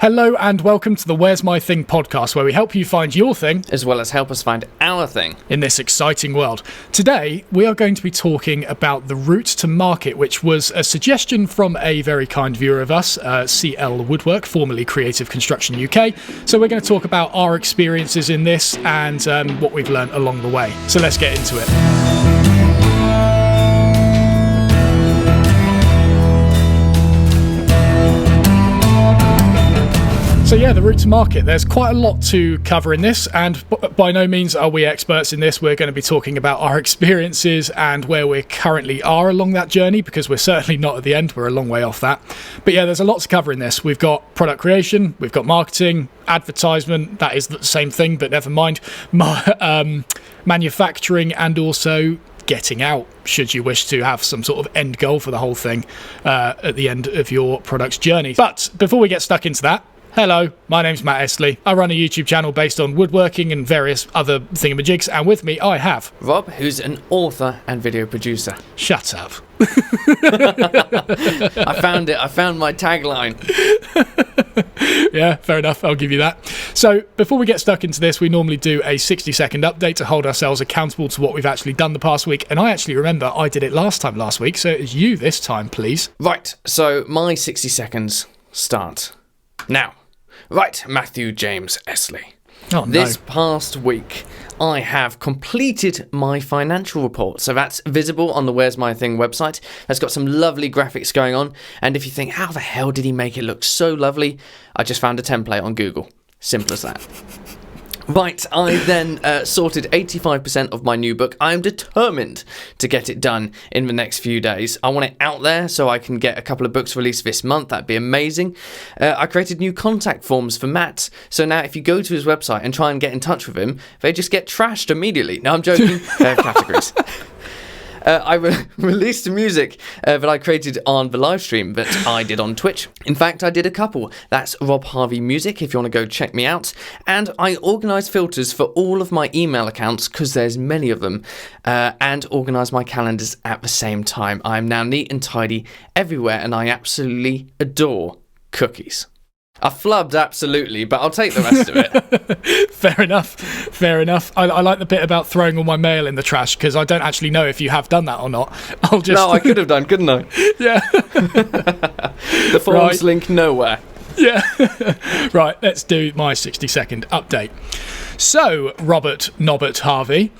Hello and welcome to the Where's My Thing podcast, where we help you find your thing, as well as help us find our thing, in this exciting world. Today, we are going to be talking about the route to market, which was a suggestion from a very kind viewer of us, CL Woodwork, formerly Creative Construction UK. So we're going to talk about our experiences in this and what we've learned along the way. So let's get into it. So yeah, the route to market. There's quite a lot to cover in this, and by no means are we experts in this. We're going to be talking about our experiences and where we currently are along that journey, because we're certainly not at the end. We're a long way off that. But yeah, there's a lot to cover in this. We've got product creation, we've got marketing, advertisement, that is the same thing, but never mind, manufacturing, and also getting out, should you wish to have some sort of end goal for the whole thing at the end of your product's journey. But before we get stuck into that, hello, my name's Matt Estley. I run a YouTube channel based on woodworking and various other thingamajigs, and with me I have Rob, who's an author and video producer. Shut up. I found it. I found my tagline. Yeah, fair enough. I'll give you that. So before we get stuck into this, we normally do a 60-second update to hold ourselves accountable to what we've actually done the past week. And I actually remember I did it last week, so it's you this time, please. Right, so my 60 seconds start now. Right, Matthew James Estley. Oh, no. This past week, I have completed my financial report. So that's visible on the Where's My Thing website. That's got some lovely graphics going on. And if you think, how the hell did he make it look so lovely? I just found a template on Google. Simple as that. Right, I then sorted 85% of my new book. I am determined to get it done in the next few days. I want it out there so I can get a couple of books released this month. That'd be amazing. I created new contact forms for Matt. So now if you go to his website and try and get in touch with him, they just get trashed immediately. No, I'm joking. They have categories. I released the music that I created on the live stream that I did on Twitch. In fact, I did a couple. That's Rob Harvey Music, if you want to go check me out. And I organised filters for all of my email accounts, because there's many of them, and organised my calendars at the same time. I'm now neat and tidy everywhere, and I absolutely adore cookies. I flubbed, absolutely, but I'll take the rest of it. Fair enough. I like the bit about throwing all my mail in the trash, because I don't actually know if you have done that or not. No, I could have done, couldn't I? Yeah. The forums link nowhere. Yeah. Right, let's do my 60-second update. So, Robert Nobbert Harvey.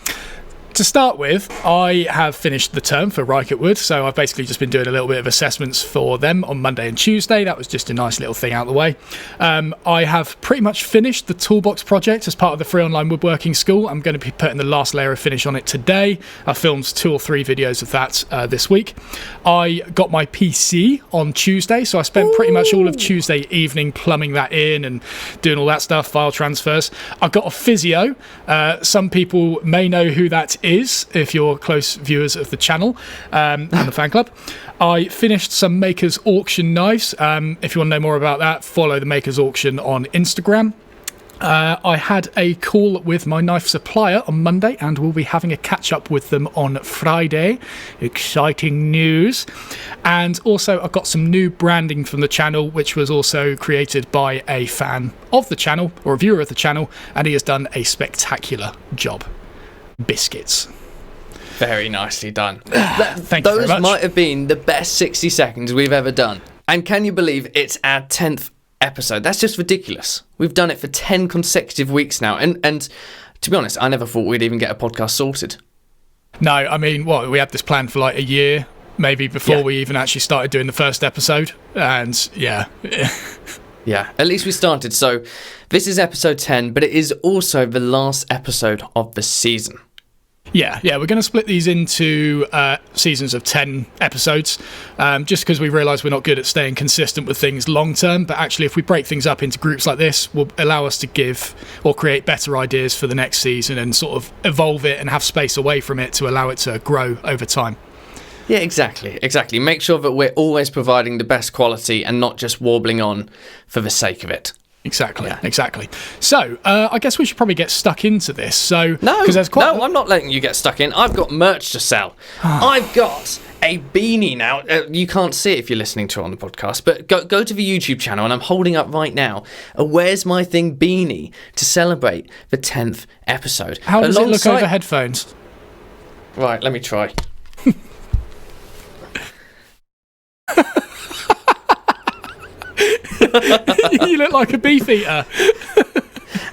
To start with, I have finished the term for Rycote Wood, so I've basically just been doing a little bit of assessments for them on Monday and Tuesday. That was just a nice little thing out of the way. I have pretty much finished the Toolbox project as part of the free online woodworking school. I'm going to be putting the last layer of finish on it today. I filmed 2 or 3 videos of that this week. I got my PC on Tuesday, so I spent pretty much all of Tuesday evening plumbing that in and doing all that stuff, file transfers. I got a physio. Some people may know who that is if you're close viewers of the channel and the fan club. I finished some Makers Auction knives. If you want to know more about that, follow the Makers Auction on Instagram. I had a call with my knife supplier on Monday, and we'll be having a catch-up with them on Friday. Exciting news. And also, I got some new branding from the channel, which was also created by a fan of the channel, or a viewer of the channel, and he has done a spectacular job. Biscuits. Very nicely done. Thank you very much. Those might have been the best 60 seconds we've ever done. And can you believe it's our 10th episode? That's just ridiculous. We've done it for 10 consecutive weeks now. And to be honest, I never thought we'd even get a podcast sorted. No, I mean, we had this plan for like a year, maybe before we even actually started doing the first episode. And yeah. Yeah, at least we started. So this is episode 10, but it is also the last episode of the season. Yeah, we're going to split these into seasons of 10 episodes, just because we realise we're not good at staying consistent with things long term, but actually if we break things up into groups like this, will allow us to give or create better ideas for the next season and sort of evolve it and have space away from it to allow it to grow over time. Yeah, exactly. Make sure that we're always providing the best quality and not just warbling on for the sake of it. Exactly. So, I guess we should probably get stuck into this. So, No, I'm not letting you get stuck in. I've got merch to sell. I've got a beanie. Now, you can't see it if you're listening to it on the podcast, but go to the YouTube channel, and I'm holding up right now a Where's My Thing beanie to celebrate the 10th episode. How does it look over headphones? Right, let me try. You look like a beef eater.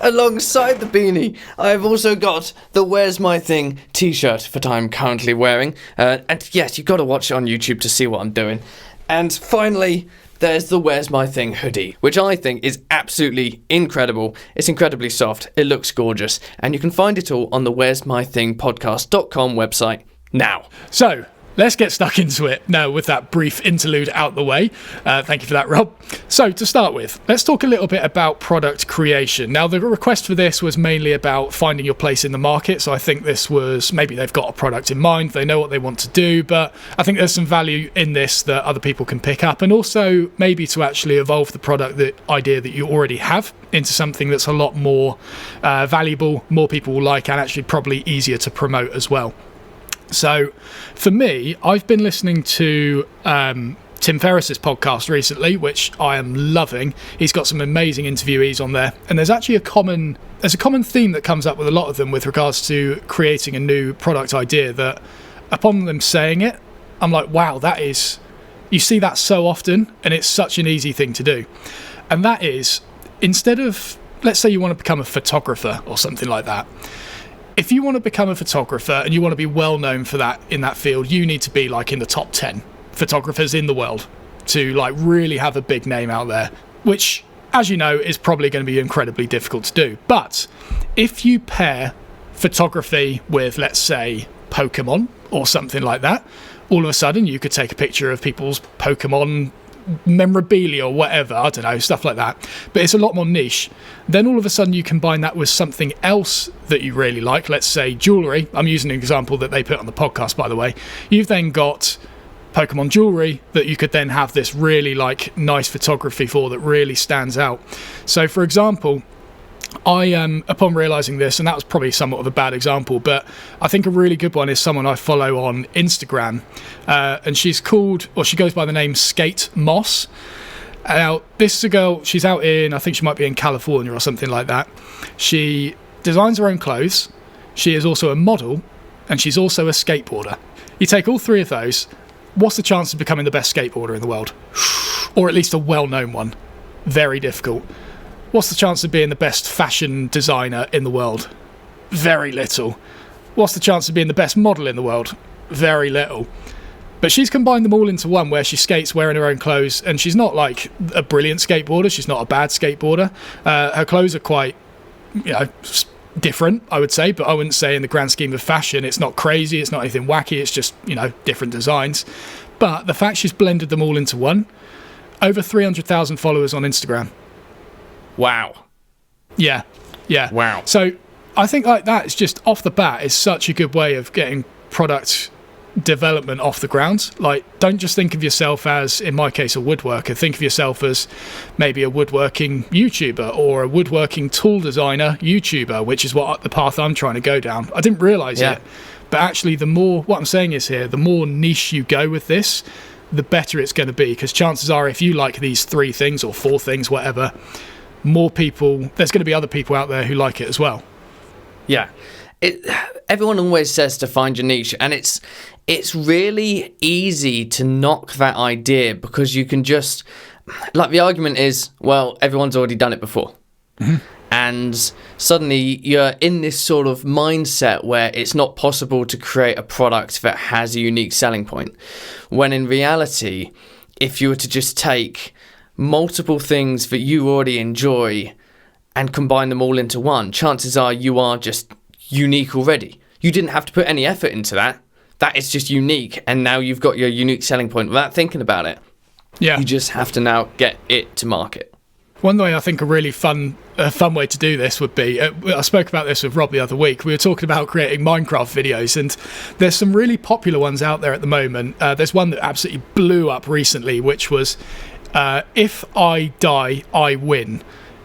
Alongside the beanie, I've also got the Where's My Thing t-shirt that I'm currently wearing. And yes, you've got to watch it on YouTube to see what I'm doing. And finally, there's the Where's My Thing hoodie, which I think is absolutely incredible. It's incredibly soft, it looks gorgeous, and you can find it all on the Where's My Thing podcast.com website now. So, let's get stuck into it now with that brief interlude out the way. Thank you for that, Rob. So, to start with, let's talk a little bit about product creation. Now, the request for this was mainly about finding your place in the market. So I think this was, maybe they've got a product in mind, they know what they want to do, but I think there's some value in this that other people can pick up, and also maybe to actually evolve the product, the idea that you already have, into something that's a lot more valuable, more people will like, and actually probably easier to promote as well. So, for me, I've been listening to Tim Ferriss's podcast recently, which I am loving. He's got some amazing interviewees on there, and there's actually a common theme that comes up with a lot of them with regards to creating a new product idea. That upon them saying it, I'm like, wow, you see that so often, and it's such an easy thing to do. And that is, instead of, let's say you want to become a photographer or something like that. If you want to become a photographer and you want to be well known for that in that field, you need to be like in the top 10 photographers in the world to like really have a big name out there, which, as you know, is probably going to be incredibly difficult to do. But if you pair photography with, let's say, Pokemon or something like that, all of a sudden you could take a picture of people's Pokemon memorabilia or whatever, I don't know, stuff like that, but it's a lot more niche. Then all of a sudden you combine that with something else that you really like, let's say jewellery. I'm using an example that they put on the podcast, by the way. You've then got Pokemon jewellery that you could then have this really like nice photography for that really stands out. So for example, I upon realising this, and that was probably somewhat of a bad example, but I think a really good one is someone I follow on Instagram, and she's called, or she goes by the name Skate Moss. Now, this is a girl, she's out in, I think she might be in California or something like that. She designs her own clothes, she is also a model, and she's also a skateboarder. You take all three of those, what's the chance of becoming the best skateboarder in the world? Or at least a well-known one? Very difficult. What's the chance of being the best fashion designer in the world? Very little. What's the chance of being the best model in the world? Very little. But she's combined them all into one, where she skates wearing her own clothes, and she's not like a brilliant skateboarder, she's not a bad skateboarder. Her clothes are quite, different, I would say, but I wouldn't say in the grand scheme of fashion, it's not crazy, it's not anything wacky, it's just, different designs. But the fact she's blended them all into one, over 300,000 followers on Instagram. Wow. Yeah. Wow. So I think like that is just off the bat is such a good way of getting product development off the ground. Like, don't just think of yourself as, in my case, a woodworker. Think of yourself as maybe a woodworking YouTuber or a woodworking tool designer YouTuber, which is what the path I'm trying to go down. I didn't realise it, but actually what I'm saying is here, the more niche you go with this, the better it's going to be, because chances are if you like these 3 things or 4 things, whatever, more people, there's going to be other people out there who like it as well. Yeah. Everyone always says to find your niche, and it's really easy to knock that idea, because you can just, like, the argument is, well, everyone's already done it before. Mm-hmm. And suddenly you're in this sort of mindset where it's not possible to create a product that has a unique selling point. When in reality, if you were to just take multiple things that you already enjoy and combine them all into one, chances are you are just unique already. You didn't have to put any effort into that. That is just unique, and now you've got your unique selling point without thinking about it. Yeah. You just have to now get it to market. One way I think a really fun way to do this would be, I spoke about this with Rob the other week, we were talking about creating Minecraft videos, and there's some really popular ones out there at the moment. There's one that absolutely blew up recently, which was, if I die, I win,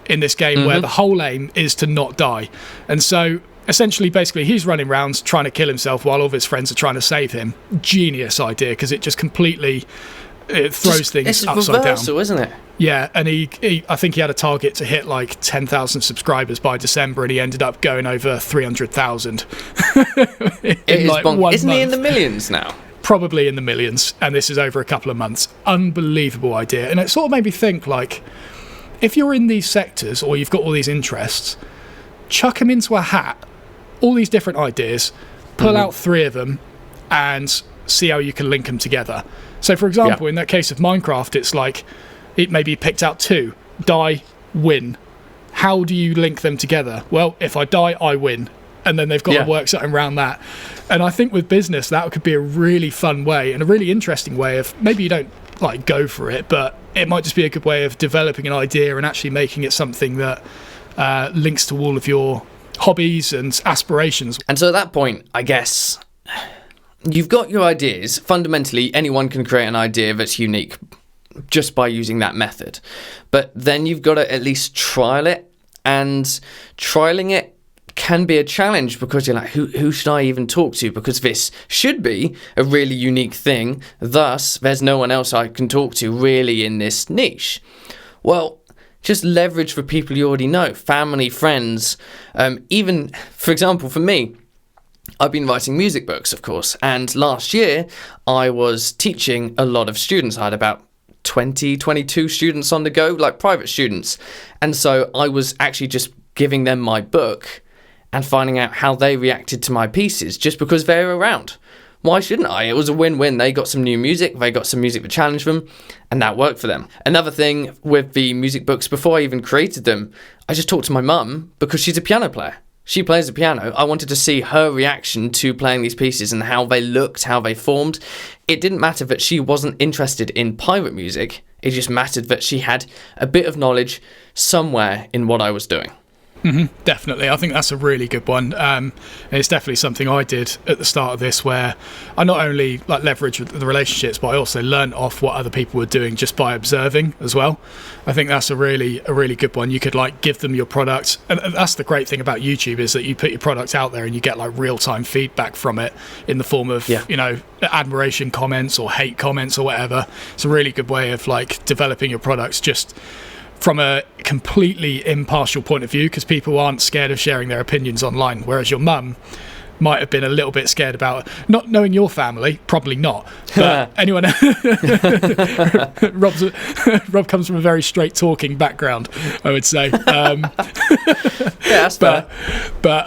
in this game, where the whole aim is to not die. And so essentially, basically, he's running around trying to kill himself while all of his friends are trying to save him. Genius idea, because it just completely throws things upside down. It's reversal, isn't it? Yeah, and he I think he had a target to hit like 10,000 subscribers by December, and he ended up going over 300,000. in like 1 month. Isn't he in the millions now? Probably in the millions, and this is over a couple of months. Unbelievable idea. And it sort of made me think, like, if you're in these sectors or you've got all these interests, chuck them into a hat, all these different ideas, pull out 3 of them, and see how you can link them together. So, for example, in that case of Minecraft, it's like, it maybe picked out 2, die, win. How do you link them together? Well, if I die, I win. And then they've got to work something around that. And I think with business, that could be a really fun way and a really interesting way of, maybe you don't like go for it, but it might just be a good way of developing an idea and actually making it something that links to all of your hobbies and aspirations. And so at that point, I guess, you've got your ideas. Fundamentally, anyone can create an idea that's unique just by using that method. But then you've got to at least trial it, and trialing it can be a challenge because you're like, who should I even talk to? Because this should be a really unique thing. Thus, there's no one else I can talk to really in this niche. Well, just leverage the people you already know, family, friends. Even, for example, for me, I've been writing music books, of course. And last year, I was teaching a lot of students. I had about 22 students on the go, like private students. And so I was actually just giving them my book and finding out how they reacted to my pieces just because they were around. Why shouldn't I? It was a win-win. They got some new music, they got some music that challenged them, and that worked for them. Another thing with the music books, before I even created them, I just talked to my mum because she's a piano player. She plays the piano. I wanted to see her reaction to playing these pieces and how they looked, how they formed. It didn't matter that she wasn't interested in pirate music. It just mattered that she had a bit of knowledge somewhere in what I was doing. Definitely. I think that's a really good one. And it's definitely something I did at the start of this, where I not only like leveraged the relationships, but I also learned off what other people were doing just by observing as well. I think that's a really good one. You could like give them your product, and that's the great thing about YouTube, is that you put your product out there and you get like real-time feedback from it in the form of you know, admiration comments or hate comments or whatever. It's a really good way of like developing your products just from a completely impartial point of view, because people aren't scared of sharing their opinions online, whereas your mum might have been a little bit scared about not knowing your family, probably not, but anyone. Rob comes from a very straight talking background, I would say. That's fair. But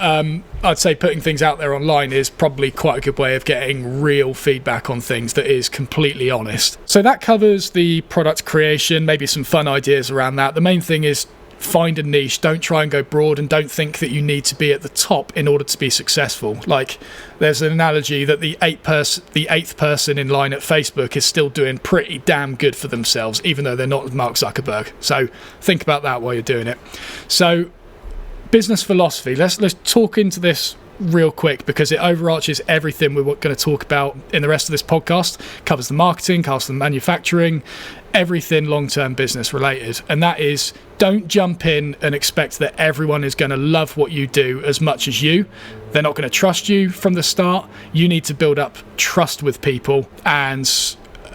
I'd say putting things out there online is probably quite a good way of getting real feedback on things that is completely honest. So that covers the product creation, maybe some fun ideas around that. The main thing is find a niche. Don't try and go broad, and don't think that you need to be at the top in order to be successful. Like, there's an analogy that the eighth person in line at Facebook is still doing pretty damn good for themselves, even though they're not Mark Zuckerberg. So think about that while you're doing it. So business philosophy, let's talk into this real quick, because it overarches everything we're going to talk about in the rest of this podcast. Covers the marketing, covers the manufacturing, everything long-term business related. And that is, don't jump in and expect that everyone is going to love what you do as much as you. They're not going to trust you from the start. You need to build up trust with people and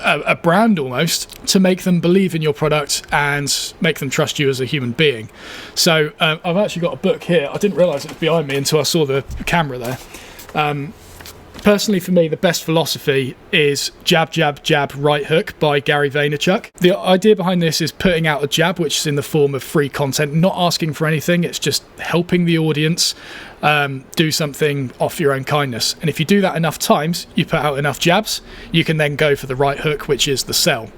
a brand almost to make them believe in your product and make them trust you as a human being. So I've actually got a book here. I didn't realise it was behind me until I saw the camera there. Personally, for me, the best philosophy is jab, jab, jab, right hook by Gary Vaynerchuk. The idea behind this is putting out a jab, which is in the form of free content, not asking for anything. It's just helping the audience do something off your own kindness. And if you do that enough times, you put out enough jabs, you can then go for the right hook, which is the sell.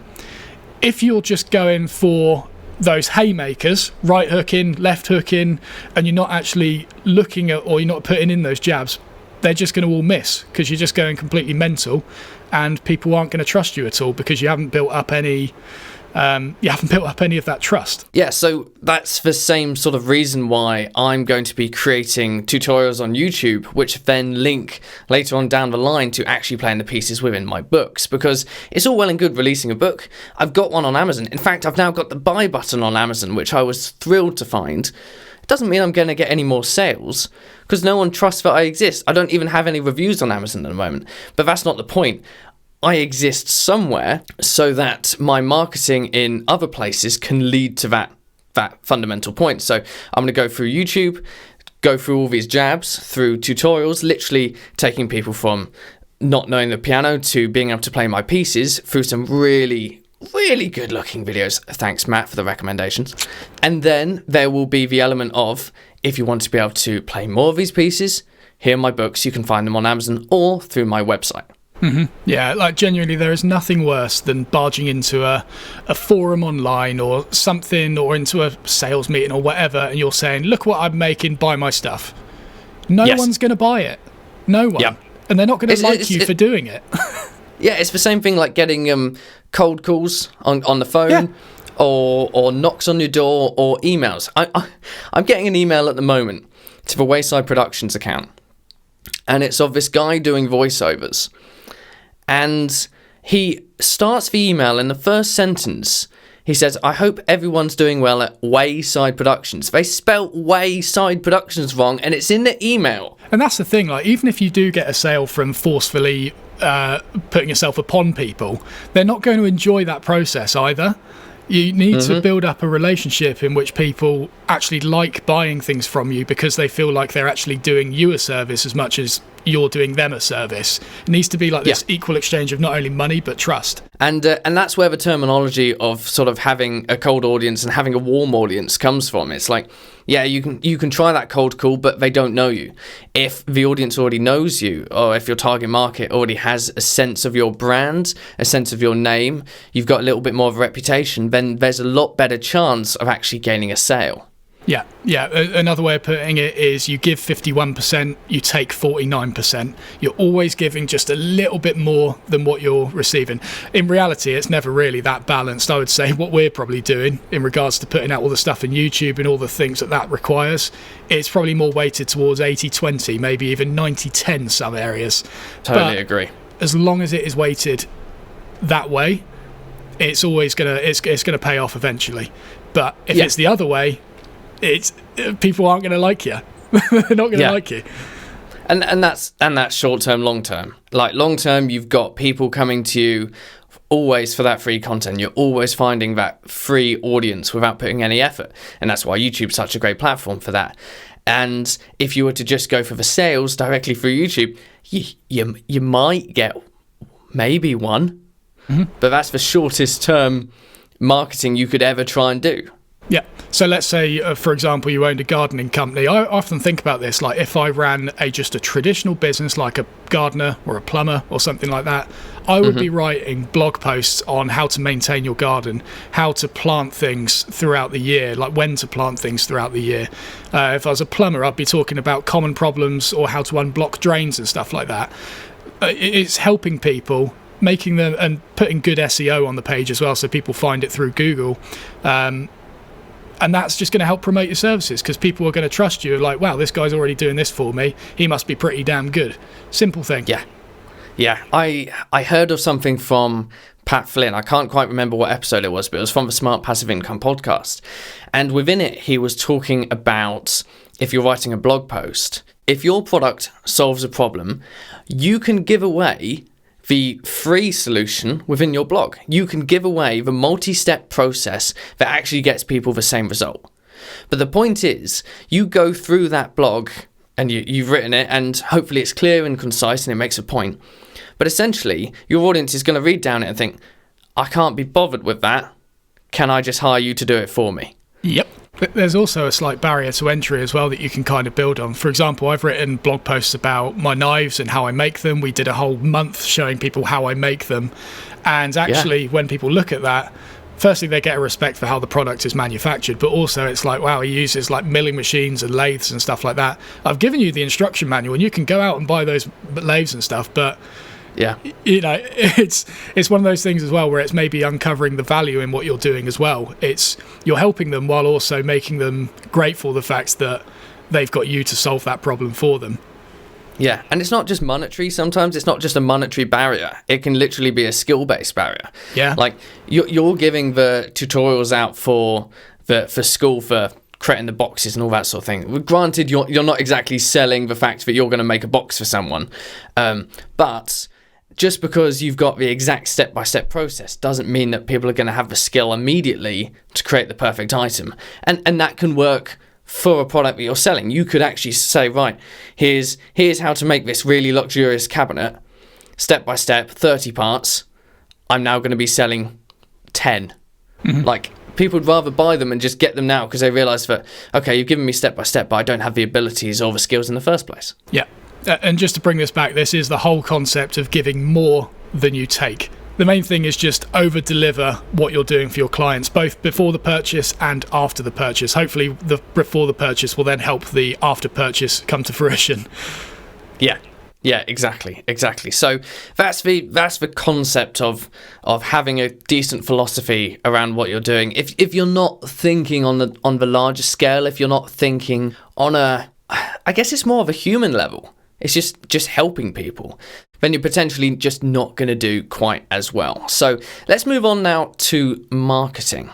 If you're just going for those haymakers, right hook in, left hook in, and you're not actually looking at, or you're not putting in those jabs, they're just going to all miss, because you're just going completely mental, and people aren't going to trust you at all because you haven't built up any you haven't built up any of that trust. Yeah, so that's the same sort of reason why I'm going to be creating tutorials on YouTube, which then link later on down the line to actually playing the pieces within my books, because it's all well and good releasing a book. I've got one on Amazon. In fact, I've now got the buy button on Amazon, which I was thrilled to find. It doesn't mean I'm going to get any more sales, because no one trusts that I exist. I don't even have any reviews on Amazon at the moment, but that's not the point. I exist somewhere so that my marketing in other places can lead to that fundamental point. So I'm going to go through YouTube, go through all these jabs, through tutorials, literally taking people from not knowing the piano to being able to play my pieces through some really good looking videos. Thanks, Matt, for the recommendations. And then there will be the element of, if you want to be able to play more of these pieces, here are my books. You can find them on Amazon or through my website. Mm-hmm. Yeah, like genuinely, there is nothing worse than barging into a forum online or something, or into a sales meeting or whatever, and you're saying, look what I'm making, buy my stuff. No one's going to buy it. No one. Yep. And they're not going to like you for doing it. Yeah, it's the same thing like getting cold calls on the phone, or knocks on your door, or emails. I'm getting an email at the moment to the Wayside Productions account, and it's of this guy doing voiceovers. And he starts the email, in the first sentence, he says, I hope everyone's doing well at Wayside Productions. They spelt Wayside Productions wrong, and it's in the email. And that's the thing, like, even if you do get a sale from forcefully putting yourself upon people, they're not going to enjoy that process either. You need to build up a relationship in which people actually like buying things from you because they feel like they're actually doing you a service as much as you're doing them a service. It needs to be like this equal exchange of not only money but trust. And that's where the terminology of sort of having a cold audience and having a warm audience comes from. It's like, yeah, you can try that cold call, but they don't know you. If the audience already knows you, or if your target market already has a sense of your brand, a sense of your name, you've got a little bit more of a reputation, then there's a lot better chance of actually gaining a sale. Yeah. Another way of putting it is you give 51%, you take 49%. You're always giving just a little bit more than what you're receiving. In reality, it's never really that balanced. I would say what we're probably doing in regards to putting out all the stuff in YouTube and all the things that requires, it's probably more weighted towards 80-20, maybe even 90-10 some areas. Totally agree. As long as it is weighted that way, it's always it's gonna pay off eventually. But if it's the other way, it's people aren't going to like you. They're not going to like you. And that's short term, long term. Like long term, you've got people coming to you always for that free content. You're always finding that free audience without putting any effort, and that's why YouTube's such a great platform for that. And if you were to just go for the sales directly through YouTube, you might get maybe one, but that's the shortest term marketing you could ever try and do. Yeah. So let's say, for example, you owned a gardening company. I often think about this, like if I ran just a traditional business like a gardener or a plumber or something like that, I would be writing blog posts on how to maintain your garden, how to plant things throughout the year, like when to plant things throughout the year. If I was a plumber, I'd be talking about common problems or how to unblock drains and stuff like that. It's helping people, making them and putting good SEO on the page as well so people find it through Google. And that's just going to help promote your services because people are going to trust you. Like, wow, this guy's already doing this for me. He must be pretty damn good. Simple thing. Yeah. I heard of something from Pat Flynn. I can't quite remember what episode it was, but it was from the Smart Passive Income podcast. And within it, he was talking about if you're writing a blog post, if your product solves a problem, you can give away the free solution within your blog. You can give away the multi-step process that actually gets people the same result. But the point is, you go through that blog and you've written it and hopefully it's clear and concise and it makes a point. But essentially, your audience is going to read down it and think, I can't be bothered with that. Can I just hire you to do it for me? Yep. But there's also a slight barrier to entry as well that you can kind of build on. For example, I've written blog posts about my knives and how I make them. We did a whole month showing people how I make them. And actually, when people look at that, firstly, they get a respect for how the product is manufactured, but also it's like, wow, he uses like milling machines and lathes and stuff like that. I've given you the instruction manual and you can go out and buy those lathes and stuff, but Yeah. It's one of those things as well where it's maybe uncovering the value in what you're doing as well. It's you're helping them while also making them grateful the fact that they've got you to solve that problem for them. Yeah, and it's not just monetary. Sometimes it's not just a monetary barrier. It can literally be a skill-based barrier. Yeah. Like you're giving the tutorials out for school for creating the boxes and all that sort of thing. Granted, you're not exactly selling the fact that you're going to make a box for someone, but just because you've got the exact step-by-step process doesn't mean that people are going to have the skill immediately to create the perfect item. And that can work for a product that you're selling. You could actually say, right, here's how to make this really luxurious cabinet, step by step, 30 parts. I'm now going to be selling 10. Mm-hmm. Like, people would rather buy them and just get them now because they realise that, okay, you've given me step by step, but I don't have the abilities or the skills in the first place. Yeah. And just to bring this back, this is the whole concept of giving more than you take. The main thing is just over-deliver what you're doing for your clients, both before the purchase and after the purchase. Hopefully, the before the purchase will then help the after-purchase come to fruition. Yeah, exactly. So that's the concept of having a decent philosophy around what you're doing. If you're not thinking on the larger scale, if you're not thinking on I guess it's more of a human level. It's just helping people, then you're potentially just not going to do quite as well. So let's move on now to marketing.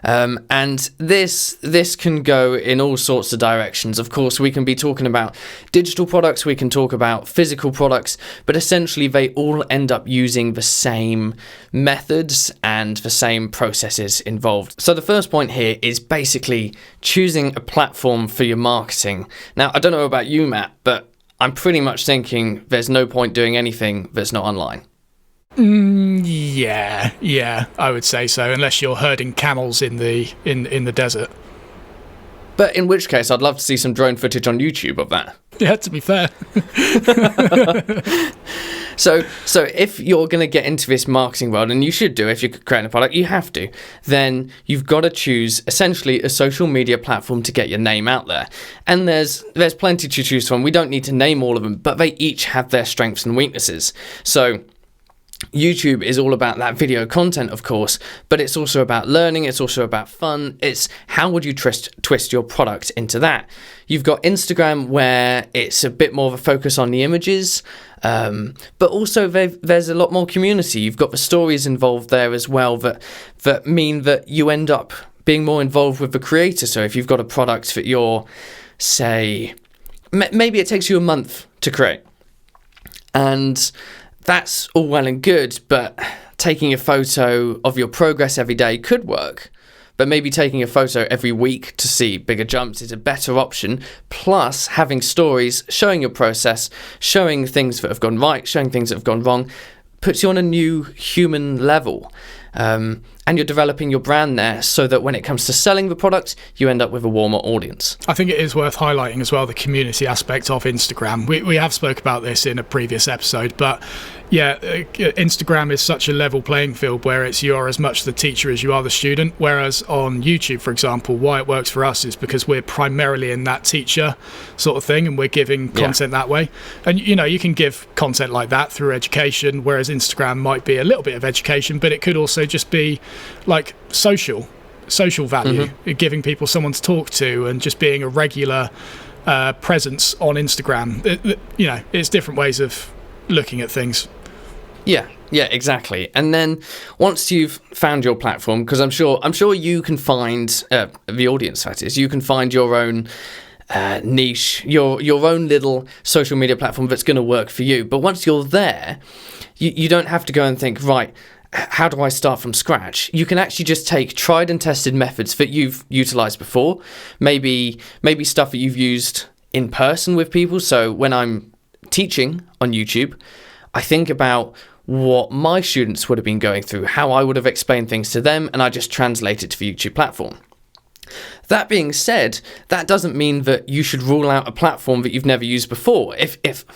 And this can go in all sorts of directions. Of course, we can be talking about digital products, we can talk about physical products, but essentially they all end up using the same methods and the same processes involved. So the first point here is basically choosing a platform for your marketing. Now, I don't know about you, Matt, but I'm pretty much thinking there's no point doing anything that's not online. Yeah, I would say so, unless you're herding camels in the desert. But in which case, I'd love to see some drone footage on YouTube of that. Yeah, to be fair. So if you're going to get into this marketing world, and you should do if you're creating a product, you have to, then you've got to choose essentially a social media platform to get your name out there. And there's plenty to choose from. We don't need to name all of them, but they each have their strengths and weaknesses. So YouTube is all about that video content, of course, but it's also about learning, it's also about fun. It's how would you twist your product into that? You've got Instagram, where it's a bit more of a focus on the images, but also there's a lot more community. You've got the stories involved there as well that mean that you end up being more involved with the creator. So if you've got a product that you're, say, maybe it takes you a month to create, and that's all well and good, but taking a photo of your progress every day could work. But maybe taking a photo every week to see bigger jumps is a better option. Plus, having stories, showing your process, showing things that have gone right, showing things that have gone wrong, puts you on a new human level. And you're developing your brand there so that when it comes to selling the product, you end up with a warmer audience. I think it is worth highlighting as well the community aspect of Instagram. We have spoke about this in a previous episode, but yeah, Instagram is such a level playing field where it's you're as much the teacher as you are the student, whereas on YouTube, for example, why it works for us is because we're primarily in that teacher sort of thing and we're giving content that way. And you can give content like that through education, whereas Instagram might be a little bit of education, but it could also just be like social value, giving people someone to talk to and just being a regular presence on Instagram. It's different ways of looking at things. Yeah, exactly. And then once you've found your platform, because I'm sure you can find the audience, that is, you can find your own niche, your own little social media platform that's going to work for you. But once you're there, you don't have to go and think, right, how do I start from scratch? You can actually just take tried and tested methods that you've utilized before, maybe stuff that you've used in person with people. So when I'm teaching on YouTube, I think about what my students would have been going through, how I would have explained things to them, and I just translate it to the YouTube platform. That being said, that doesn't mean that you should rule out a platform that you've never used before. If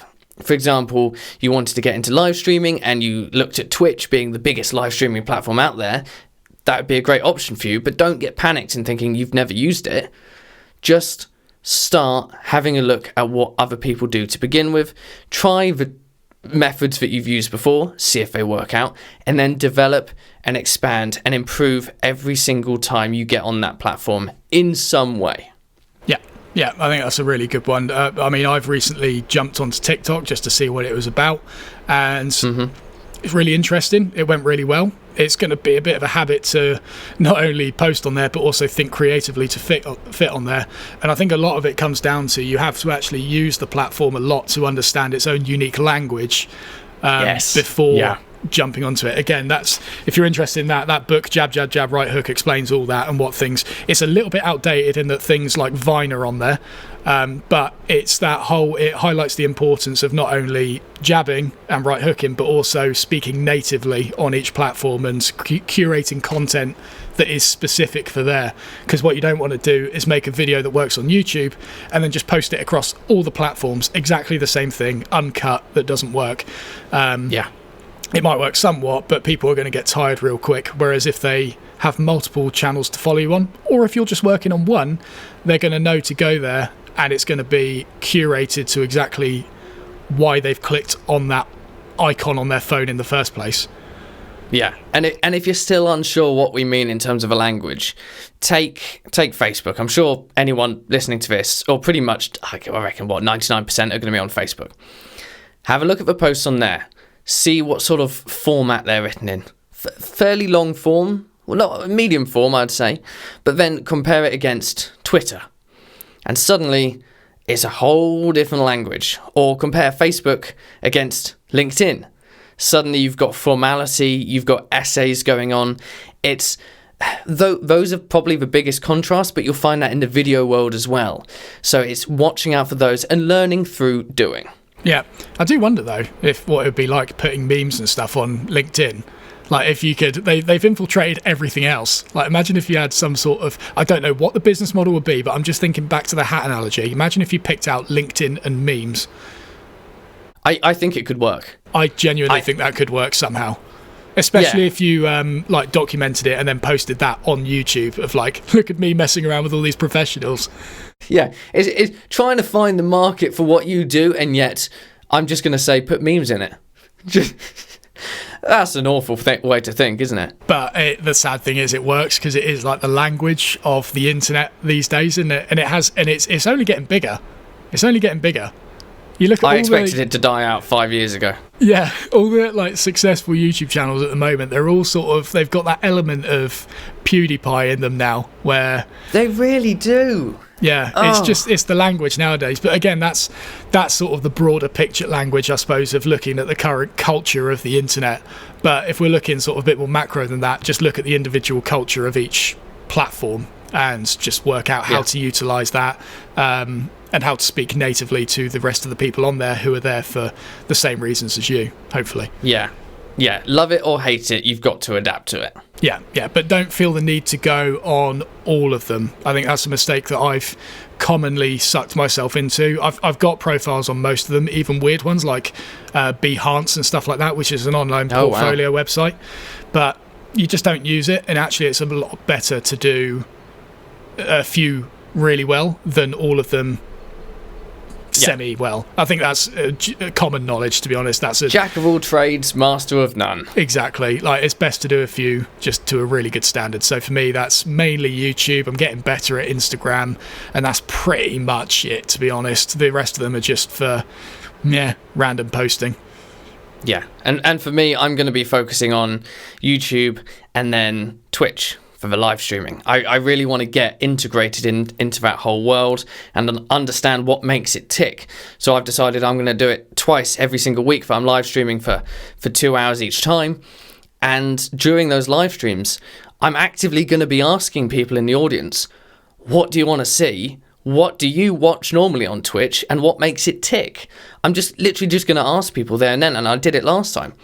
for example, you wanted to get into live streaming and you looked at Twitch being the biggest live streaming platform out there, that would be a great option for you, but don't get panicked in thinking you've never used it. Just start having a look at what other people do to begin with. Try the methods that you've used before, see if they work out, and then develop and expand and improve every single time you get on that platform in some way. Yeah, I think that's a really good one. I mean, I've recently jumped onto TikTok just to see what it was about, and it's really interesting. It went really well. It's going to be a bit of a habit to not only post on there, but also think creatively to fit on there. And I think a lot of it comes down to you have to actually use the platform a lot to understand its own unique language before jumping onto it. Again, that's, if you're interested in that book, Jab, Jab, Jab, Right Hook, explains all that and what things. It's a little bit outdated in that things like Vine are on there, but it's that whole, it highlights the importance of not only jabbing and right hooking, but also speaking natively on each platform and curating content that is specific for there. Because what you don't want to do is make a video that works on YouTube and then just post it across all the platforms, exactly the same thing, uncut, that doesn't work. It might work somewhat, but people are going to get tired real quick. Whereas if they have multiple channels to follow you on, or if you're just working on one, they're going to know to go there, and it's going to be curated to exactly why they've clicked on that icon on their phone in the first place. Yeah, and if you're still unsure what we mean in terms of a language, take Facebook. I'm sure anyone listening to this, or pretty much, I reckon, 99% are going to be on Facebook. Have a look at the posts on there. See what sort of format they're written in. Fairly long form, well, not medium form, I'd say, but then compare it against Twitter, and suddenly it's a whole different language. Or compare Facebook against LinkedIn. Suddenly you've got formality, you've got essays going on. It's those are probably the biggest contrast, but you'll find that in the video world as well. So it's watching out for those and learning through doing. Yeah, I do wonder though if what it would be like putting memes and stuff on LinkedIn. Like if you could, they've infiltrated everything else. Like imagine if you had some sort of, I don't know what the business model would be, but I'm just thinking back to the hat analogy. Imagine if you picked out LinkedIn and memes. I think it could work. I genuinely think that could work somehow. Especially if you like documented it and then posted that on YouTube of like, look at me messing around with all these professionals. Yeah, it's trying to find the market for what you do, and yet I'm just going to say put memes in it. That's an awful way to think, isn't it? But the sad thing is it works because it is like the language of the internet these days, isn't it? And it's only getting bigger. It's only getting bigger. You look at I expected it to die out 5 years ago. Yeah, all the like successful YouTube channels at the moment, they're all sort of, they've got that element of PewDiePie in them now, where they really do. Yeah, it's the language nowadays. But again, that's sort of the broader picture language, I suppose, of looking at the current culture of the internet. But if we're looking sort of a bit more macro than that, just look at the individual culture of each platform and just work out how to utilize that. And how to speak natively to the rest of the people on there who are there for the same reasons as you, hopefully. Yeah, love it or hate it, you've got to adapt to it. Yeah, but don't feel the need to go on all of them. I think that's a mistake that I've commonly sucked myself into. I've got profiles on most of them, even weird ones like Behance and stuff like that, which is an online portfolio website. But you just don't use it, and actually it's a lot better to do a few really well than all of them semi-well. I think that's common knowledge, to be honest. That's a jack of all trades, master of none. Exactly. Like it's best to do a few just to a really good standard. So for me, that's mainly YouTube. I'm getting better at Instagram, and that's pretty much it, to be honest. The rest of them are just for random posting. Yeah. And for me, I'm going to be focusing on YouTube and then Twitch for the live streaming. I really want to get integrated into that whole world and understand what makes it tick. So I've decided I'm going to do it twice every single week, that I'm live streaming for 2 hours each time. And during those live streams, I'm actively going to be asking people in the audience, what do you want to see? What do you watch normally on Twitch? And what makes it tick? I'm just literally just going to ask people there and then, and I did it last time.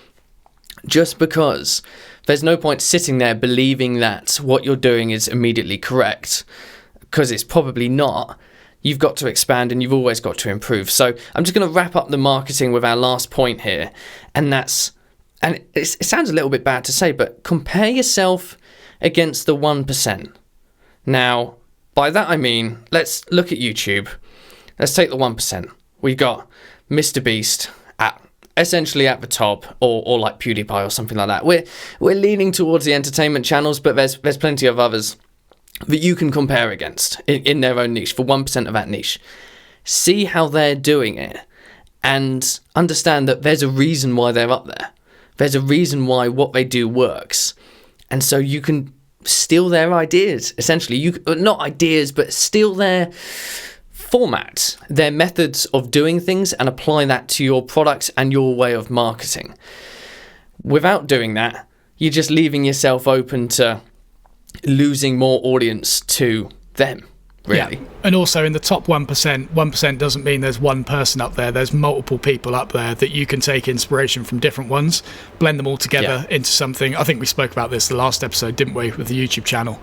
Just because there's no point sitting there believing that what you're doing is immediately correct, because it's probably not. You've got to expand and you've always got to improve. So I'm just going to wrap up the marketing with our last point here, and it sounds a little bit bad to say, but compare yourself against the 1%. Now, by that I mean, let's look at YouTube. Let's take the 1%. We've got Mr. Beast at essentially at the top, or like PewDiePie or something like that. We're leaning towards the entertainment channels, but there's plenty of others that you can compare against in their own niche, for 1% of that niche. See how they're doing it and understand that there's a reason why they're up there. There's a reason why what they do works. And so you can steal their ideas, essentially. Not ideas, but steal their format, their methods of doing things, and apply that to your products and your way of marketing. Without doing that, you're just leaving yourself open to losing more audience to them, really. Yeah. And also in the top 1% doesn't mean there's one person up there. There's multiple people up there that you can take inspiration from different ones, blend them all together into something. I think we spoke about this the last episode, didn't we, with the YouTube channel?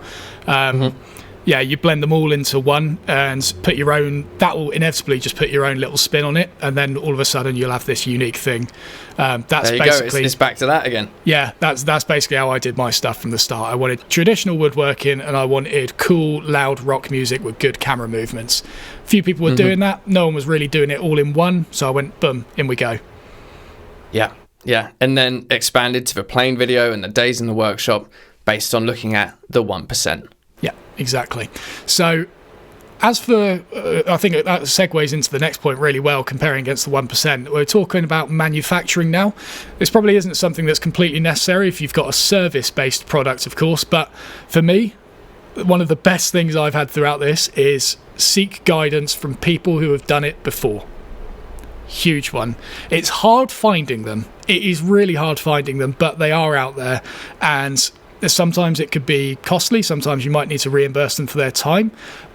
Yeah, you blend them all into one and put your own, that will inevitably just put your own little spin on it, and then all of a sudden you'll have this unique thing. That's there you basically go. It's back to that again. Yeah, that's basically how I did my stuff from the start. I wanted traditional woodworking and I wanted cool, loud rock music with good camera movements. A few people were doing that. No one was really doing it all in one, so I went, boom, in we go. Yeah, and then expanded to the plain video and the days in the workshop based on looking at the 1%. Yeah, exactly. So as for, I think that segues into the next point really well, comparing against the 1%. We're talking about manufacturing now. This probably isn't something that's completely necessary if you've got a service-based product, of course, but for me, one of the best things I've had throughout this is seek guidance from people who have done it before. Huge one. It's hard finding them. It is really hard finding them, but they are out there, and sometimes it could be costly. Sometimes you might need to reimburse them for their time.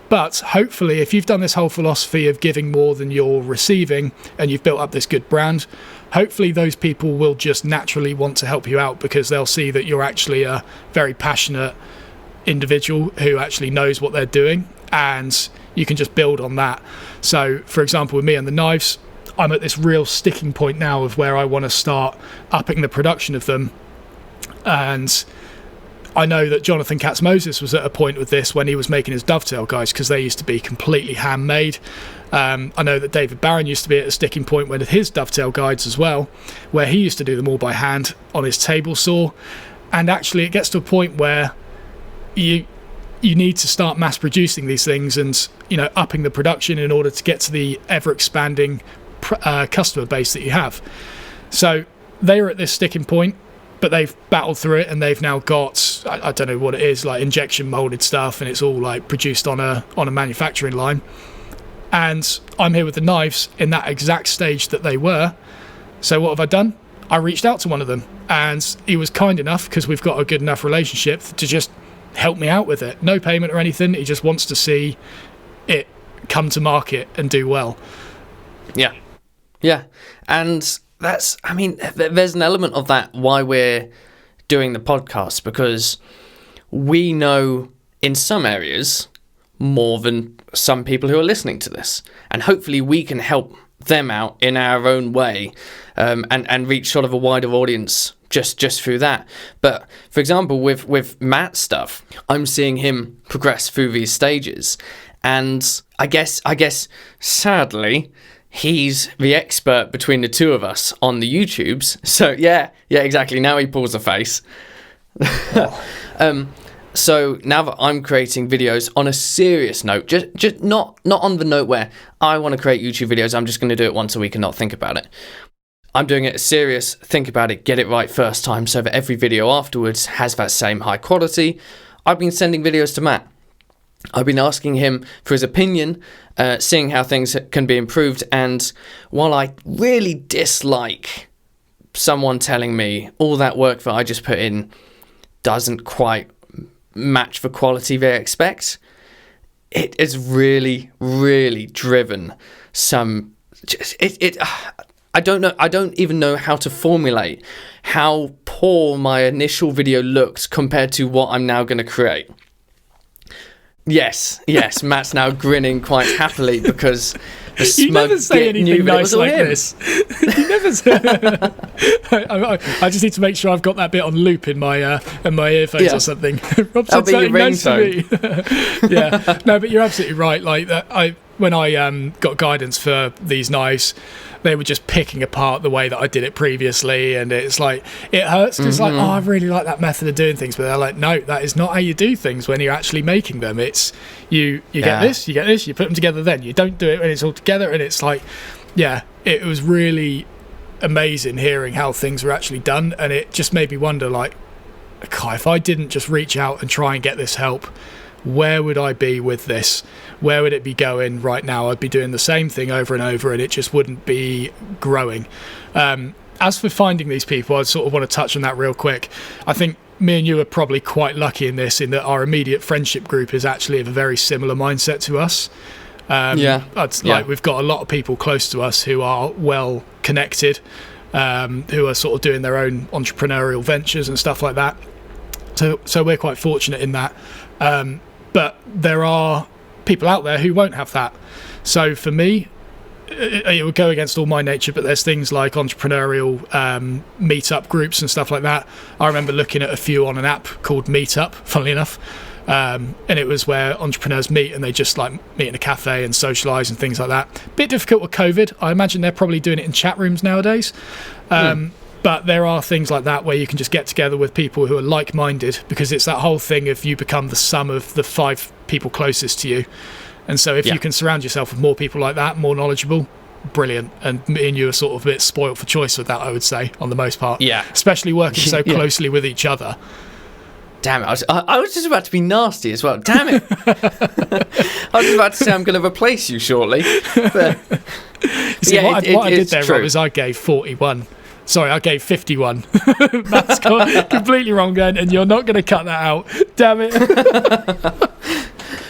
But hopefully, if you've done this whole philosophy of giving more than you're receiving and you've built up this good brand, hopefully those people will just naturally want to help you out because they'll see that you're actually a very passionate individual who actually knows what they're doing, and you can just build on that. So, for example, with me and the knives, I'm at this real sticking point now of where I want to start upping the production of them. And I know that Jonathan Katz-Moses was at a point with this when he was making his dovetail guys, because they used to be completely handmade. I know that David Barron used to be at a sticking point with his dovetail guides as well, where he used to do them all by hand on his table saw. And actually it gets to a point where you need to start mass producing these things and, you know, upping the production in order to get to the ever expanding customer base that you have. So they were at this sticking point, but they've battled through it, and they've now got, I don't know what it is, like injection molded stuff, and it's all like produced on a manufacturing line. And I'm here with the knives in that exact stage that they were. So what have I done? I reached out to one of them, and he was kind enough, because we've got a good enough relationship, to just help me out with it. No payment or anything. He just wants to see it come to market and do well. Yeah. And that's, I mean, there's an element of that why we're doing the podcast, because we know in some areas more than some people who are listening to this, and hopefully we can help them out in our own way, and reach sort of a wider audience just through that. But for example, with Matt's stuff, I'm seeing him progress through these stages, and I guess sadly he's the expert between the two of us on the YouTubes. So yeah, exactly. Now he pulls a face. So now that I'm creating videos on a serious note, just not on the note where I want to create YouTube videos, I'm just going to do it once a week and not think about it. I'm doing it serious, think about it, get it right first time, so that every video afterwards has that same high quality. I've been sending videos to Matt. I've been asking him for his opinion, seeing how things can be improved, and while I really dislike someone telling me all that work that I just put in doesn't quite match the quality they expect, it has really, really driven some... I don't even know how to formulate how poor my initial video looked compared to what I'm now going to create. Yes, Matt's now grinning quite happily because the smug you never say anything nice like him. This. You never say. I just need to make sure I've got that bit on loop in my earphones or something. Rob said That'll be your something nice to ringtone. me. Yeah, no, but you're absolutely right. Like that, when I got guidance for these knives, they were just picking apart the way that I did it previously, and it's like, it hurts because like, oh, I really like that method of doing things, but they're like, no, that is not how you do things when you're actually making them. It's you get this, you put them together, then you don't do it when it's all together, and it's like, yeah, it was really amazing hearing how things were actually done, and it just made me wonder, like, God, if I didn't just reach out and try and get this help, where would I be with this? Where would it be going right now? I'd be doing the same thing over and over, and it just wouldn't be growing. As for finding these people, I sort of want to touch on that real quick. I think me and you are probably quite lucky in this, in that our immediate friendship group is actually of a very similar mindset to us. Like we've got a lot of people close to us who are well connected, who are sort of doing their own entrepreneurial ventures and stuff like that. So we're quite fortunate in that. But there are people out there who won't have that. So for me, it would go against all my nature, but there's things like entrepreneurial meetup groups and stuff like that. I remember looking at a few on an app called Meetup, funnily enough, and it was where entrepreneurs meet, and they just like meet in a cafe and socialise and things like that. Bit difficult with COVID. I imagine they're probably doing it in chat rooms nowadays. But there are things like that where you can just get together with people who are like-minded, because it's that whole thing of you become the sum of the 5 people closest to you. And so if you can surround yourself with more people like that, more knowledgeable, brilliant. And me and you are sort of a bit spoilt for choice with that, I would say, on the most part. Yeah. Especially working so closely with each other. Damn it, I was just about to be nasty as well. Damn it. I was about to say I'm going to replace you shortly. But see, what I did there, Rob, is I gave 41. Sorry, I gave 51. That's completely wrong then, and you're not going to cut that out. Damn it.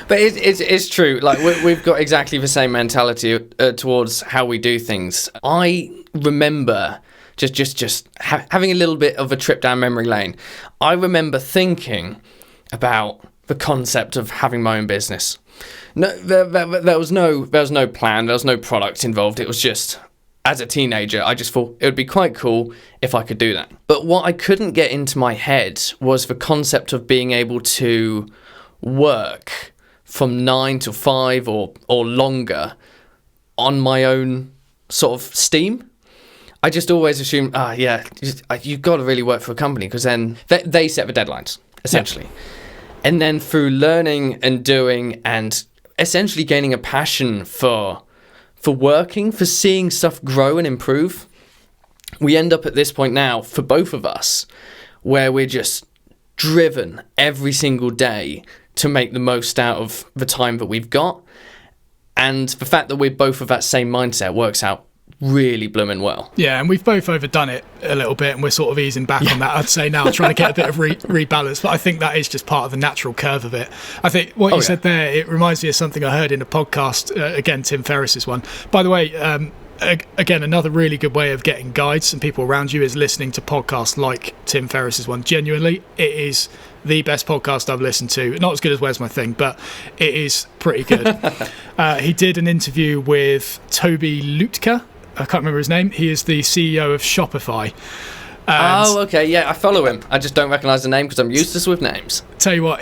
But it's true. Like, we've got exactly the same mentality towards how we do things. I remember just having a little bit of a trip down memory lane. I remember thinking about the concept of having my own business. No, there was no plan. There was no product involved. It was just, as a teenager, I just thought it would be quite cool if I could do that. But what I couldn't get into my head was the concept of being able to work from 9 to 5 or longer on my own sort of steam. I just always assumed, you've got to really work for a company, because then they set the deadlines, essentially. Yeah. And then through learning and doing and essentially gaining a passion for working, for seeing stuff grow and improve, we end up at this point now, for both of us, where we're just driven every single day to make the most out of the time that we've got. And the fact that we're both of that same mindset works out really blooming well. Yeah, and we've both overdone it a little bit, and we're sort of easing back on that, I'd say now, trying to get a bit of rebalance. But I think that is just part of the natural curve of it. I think what you said there, it reminds me of something I heard in a podcast, again, Tim Ferriss's one. By the way, again, another really good way of getting guides and people around you is listening to podcasts like Tim Ferriss's one. Genuinely, it is the best podcast I've listened to. Not as good as Where's My Thing, but it is pretty good. He did an interview with Toby Lütke. I can't remember his name. He is the CEO of Shopify. Okay, yeah, I follow him. I just don't recognise the name because I'm useless with names. Tell you what,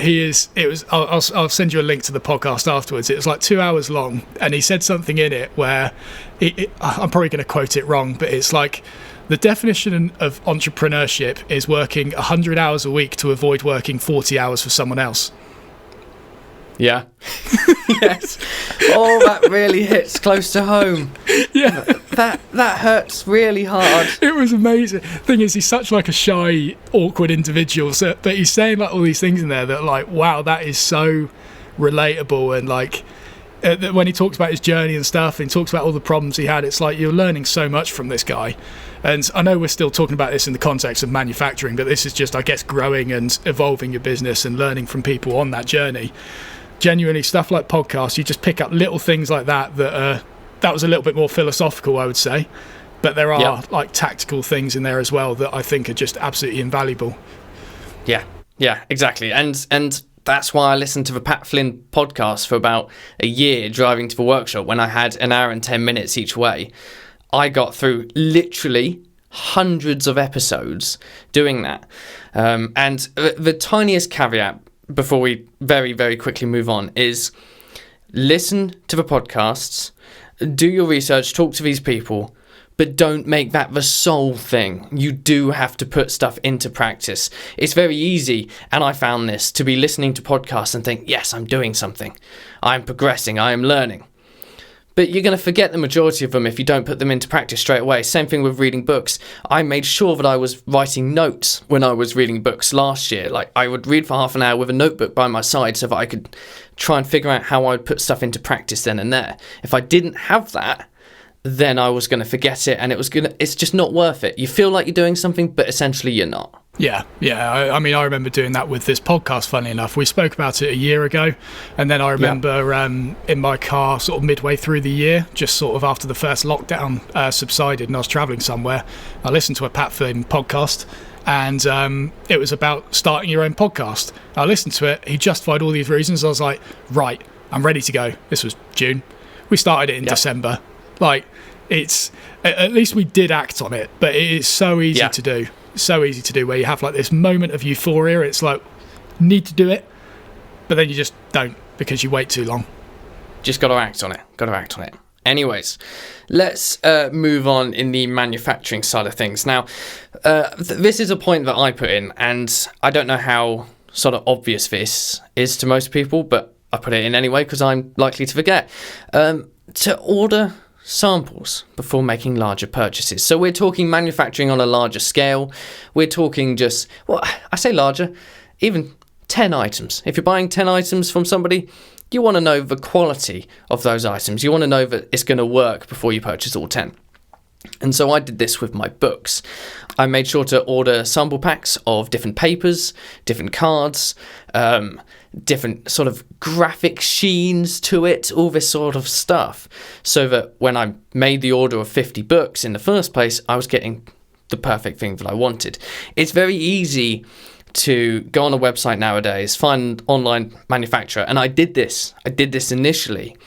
I'll send you a link to the podcast afterwards. It was like 2 hours long, and he said something in it where I'm probably going to quote it wrong, but it's like, the definition of entrepreneurship is working 100 hours a week to avoid working 40 hours for someone else. Yeah. Yes. Oh, that really hits close to home. Yeah. That hurts really hard. It was amazing. Thing is, he's such like a shy, awkward individual, but he's saying like all these things in there that like, wow, that is so relatable. And like when he talks about his journey and stuff, and he talks about all the problems he had, it's like you're learning so much from this guy. And I know we're still talking about this in the context of manufacturing, but this is just, I guess, growing and evolving your business and learning from people on that journey. Genuinely, stuff like podcasts, you just pick up little things like that that was a little bit more philosophical, I would say, but there are like tactical things in there as well that I think are just absolutely invaluable. Yeah, exactly. And that's why I listened to the Pat Flynn podcast for about a year driving to the workshop. When I had an hour and 10 minutes each way, I got through literally hundreds of episodes doing that. And the tiniest caveat before we very, very quickly move on is listen to the podcasts, do your research, talk to these people, but don't make that the sole thing. You do have to put stuff into practice. It's very easy, and I found this, to be listening to podcasts and think, yes, I'm doing something. I'm progressing, I am learning. But you're going to forget the majority of them if you don't put them into practice straight away. Same thing with reading books. I made sure that I was writing notes when I was reading books last year. Like, I would read for half an hour with a notebook by my side so that I could try and figure out how I would put stuff into practice then and there. If I didn't have that, then I was going to forget it, and it's just not worth it. You feel like you're doing something, but essentially you're not. Yeah. I mean, I remember doing that with this podcast, funnily enough. We spoke about it a year ago, and then I remember in my car sort of midway through the year, just sort of after the first lockdown subsided and I was travelling somewhere, I listened to a Pat Flynn podcast, and it was about starting your own podcast. I listened to it, he justified all these reasons. I was like, right, I'm ready to go. This was June. We started it in December. Like, it's, at least we did act on it, but it is so easy to do. So easy to do, where you have like this moment of euphoria. It's like, need to do it, but then you just don't because you wait too long. Just got to act on it. Anyways, let's move on in the manufacturing side of things. Now, this is a point that I put in, and I don't know how sort of obvious this is to most people, but I put it in anyway because I'm likely to forget. To order samples before making larger purchases. So we're talking manufacturing on a larger scale. We're talking just, well, I say larger, even 10 items. If you're buying 10 items from somebody, you want to know the quality of those items. You want to know that it's going to work before you purchase all 10. And so I did this with my books. I made sure to order sample packs of different papers, different cards, different sort of graphic sheens to it, all this sort of stuff, so that when I made the order of 50 books in the first place, I was getting the perfect thing that I wanted. It's very easy to go on a website nowadays, find an online manufacturer, and I did this initially,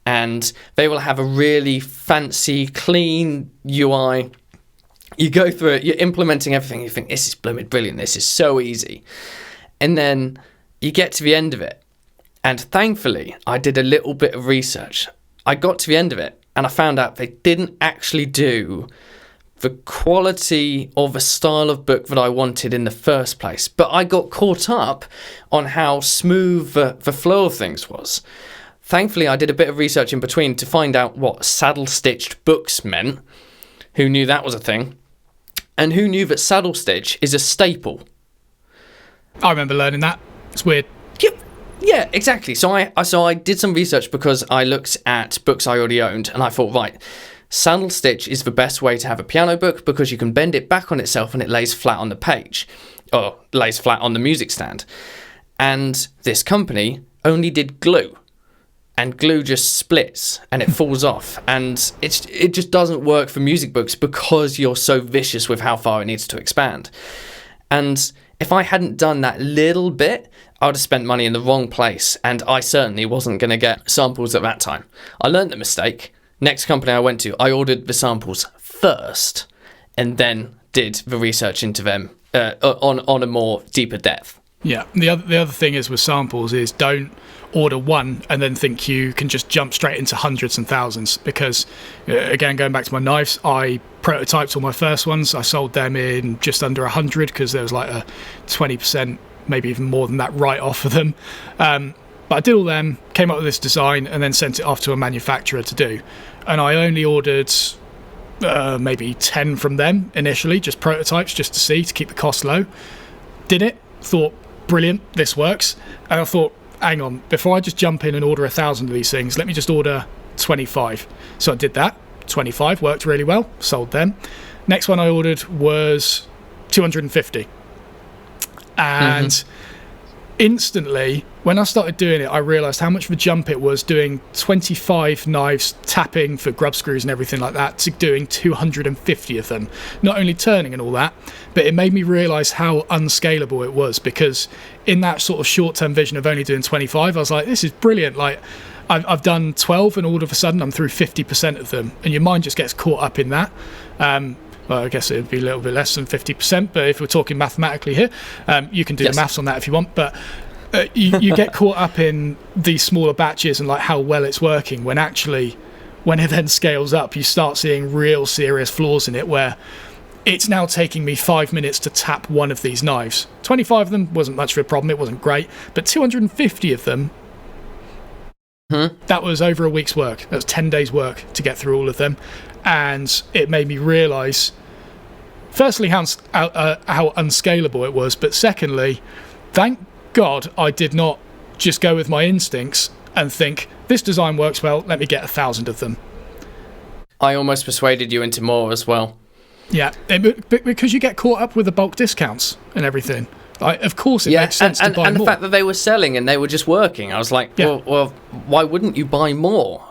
and they will have a really fancy, clean UI. You go through it, you're implementing everything, you think, this is blooming brilliant, this is so easy. And then you get to the end of it, and thankfully, I did a little bit of research. I got to the end of it, and I found out they didn't actually do the quality of a style of book that I wanted in the first place. But I got caught up on how smooth the flow of things was. Thankfully, I did a bit of research in between to find out what saddle-stitched books meant. Who knew that was a thing? And who knew that saddle stitch is a staple? I remember learning that. It's weird. Yeah, exactly. So I did some research because I looked at books I already owned, and I thought, right, saddle stitch is the best way to have a piano book because you can bend it back on itself and it lays flat on the page, or lays flat on the music stand. And this company only did glue, and glue just splits and it falls off, and it just doesn't work for music books because you're so vicious with how far it needs to expand. And if I hadn't done that little bit, I would have spent money in the wrong place, and I certainly wasn't going to get samples at that time. I learned the mistake. Next company I went to, I ordered the samples first and then did the research into them on a more deeper depth. Yeah, the other thing is with samples is don't order one and then think you can just jump straight into hundreds and thousands, because again, going back to my knives, I prototyped all my first ones. I sold them in just under 100 because there was like a 20%, maybe even more than that, write-off for them. But I did all them, came up with this design, and then sent it off to a manufacturer to do. And I only ordered maybe 10 from them initially, just prototypes, just to see, to keep the cost low. Did it, thought, brilliant, this works. And I thought, hang on, before I just jump in and order 1,000 of these things, let me just order 25. So I did that. 25 worked really well, sold them. Next one I ordered was 250. And instantly, when I started doing it, I realised how much of a jump it was doing 25 knives, tapping for grub screws and everything like that, to doing 250 of them. Not only turning and all that, but it made me realise how unscalable it was, because in that sort of short-term vision of only doing 25, I was like, this is brilliant. Like, I've done 12 and all of a sudden I'm through 50% of them, and your mind just gets caught up in that. Well, I guess it would be a little bit less than 50%, but if we're talking mathematically here, you can do the maths on that if you want. But you get caught up in these smaller batches and like how well it's working, when actually, when it then scales up, you start seeing real serious flaws in it, where it's now taking me 5 minutes to tap one of these knives. 25 of them wasn't much of a problem, it wasn't great, but 250 of them, that was over a week's work. That was 10 days work to get through all of them. And it made me realise, firstly, how unscalable it was, but secondly, thank God I did not just go with my instincts and think, this design works well, let me get 1,000 of them. I almost persuaded you into more as well. Yeah, because you get caught up with the bulk discounts and everything. Of course it makes sense to buy more. And the fact that they were selling and they were just working, I was like, well, why wouldn't you buy more?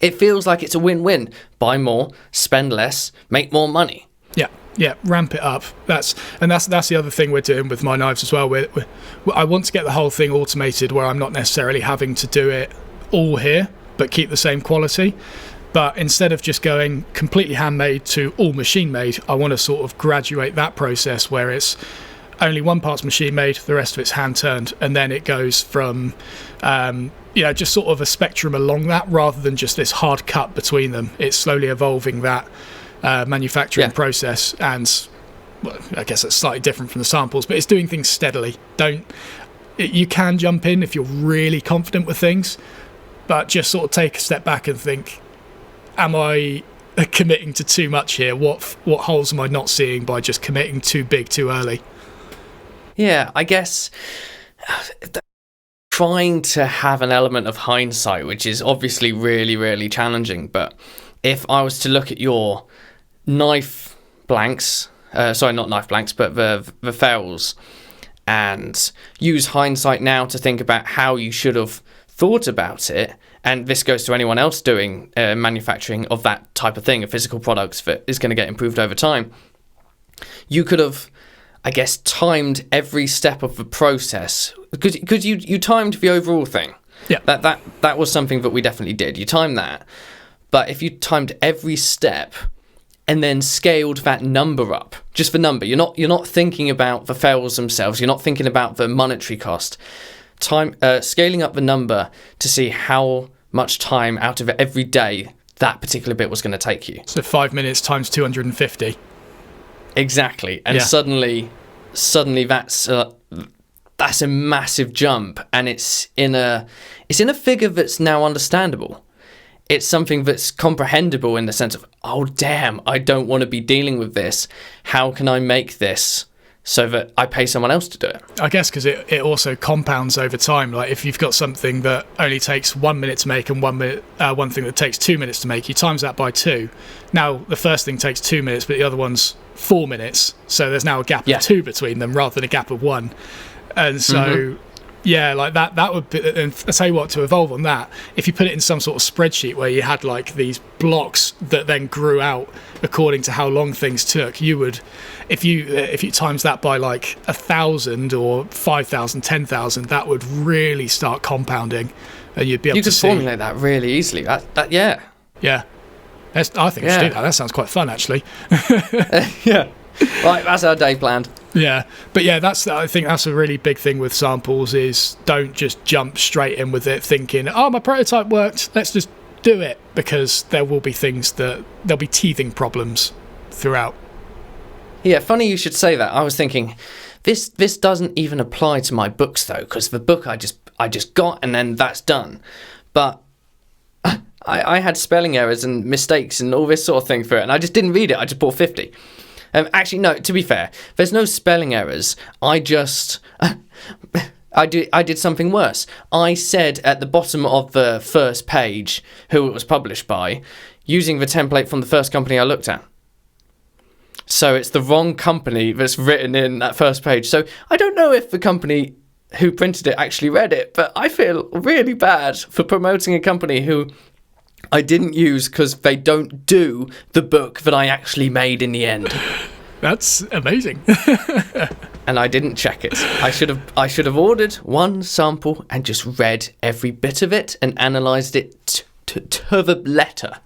It feels like it's a win-win. Buy more, spend less, make more money. Yeah, ramp it up. That's the other thing we're doing with my knives as well. I want to get the whole thing automated, where I'm not necessarily having to do it all here, but keep the same quality. But instead of just going completely handmade to all machine made, I want to sort of graduate that process where it's only one part's machine made, the rest of it's hand turned, and then it goes from just sort of a spectrum along that, rather than just this hard cut between them. It's slowly evolving that manufacturing process, and well, I guess it's slightly different from the samples, but it's doing things steadily. You can jump in if you're really confident with things, but just sort of take a step back and think, am I committing to too much here? What holes am I not seeing by just committing too big too early? Yeah, I guess trying to have an element of hindsight, which is obviously really, really challenging. But if I was to look at your knife blanks, sorry, not knife blanks, but the fails, and use hindsight now to think about how you should have thought about it, and this goes to anyone else doing manufacturing of that type of thing, a physical product that is going to get improved over time, you could have, I guess, timed every step of the process, because you timed the overall thing. Yeah. That was something that we definitely did. You timed that, but if you timed every step and then scaled that number up, just the number, you're not thinking about the fails themselves, you're not thinking about the monetary cost. Scaling up the number to see how much time out of it every day that particular bit was going to take you. So 5 minutes times 250. Exactly, and suddenly that's a massive jump, and it's in a figure that's now understandable. It's something that's comprehensible in the sense of, oh damn, I don't want to be dealing with this. How can I make this so that I pay someone else to do it? I guess because it also compounds over time. Like if you've got something that only takes 1 minute to make and one thing that takes 2 minutes to make, you times that by 2. Now the first thing takes 2 minutes, but the other one's 4 minutes. So there's now a gap of 2 between them rather than a gap of 1. And so, like that would be, and I'll tell you what, to evolve on that, if you put it in some sort of spreadsheet where you had like these blocks that then grew out according to how long things took, you would, if you times that by like 1,000 or 5,000, 10,000, that would really start compounding, and you'd be able to see. You could formulate that really easily. Yeah. I think I should do that. That sounds quite fun, actually. Yeah. Right, that's our day planned. Yeah, but yeah, I think that's a really big thing with samples, is don't just jump straight in with it thinking, oh, my prototype worked, let's just do it, because there will be there'll be teething problems throughout. Yeah, funny you should say that. I was thinking, this doesn't even apply to my books though, because the book I just got and then that's done. But I had spelling errors and mistakes and all this sort of thing for it, and I just didn't read it. I just bought 50. Actually, no, to be fair, there's no spelling errors. I just... I did something worse. I said at the bottom of the first page who it was published by, using the template from the first company I looked at. So it's the wrong company that's written in that first page. So I don't know if the company who printed it actually read it, but I feel really bad for promoting a company who I didn't use because they don't do the book that I actually made in the end. That's amazing. And I didn't check it. I should have ordered one sample and just read every bit of it and analysed it to the letter.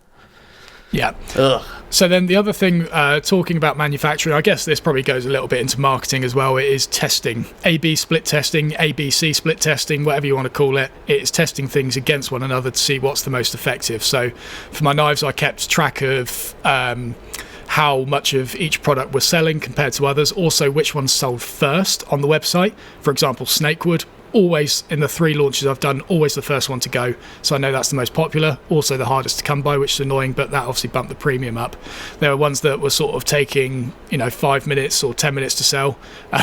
Yeah. Ugh. So then the other thing, talking about manufacturing, I guess this probably goes a little bit into marketing as well. It is testing, A/B split testing, ABC split testing, whatever you want to call it. It's testing things against one another to see what's the most effective. So for my knives, I kept track of how much of each product was selling compared to others. Also, which ones sold first on the website. For example, snakewood. Always in the 3 launches I've done, always the first one to go, so I know that's the most popular, also the hardest to come by, which is annoying, but that obviously bumped the premium up. There were ones that were sort of taking 5 minutes or 10 minutes to sell,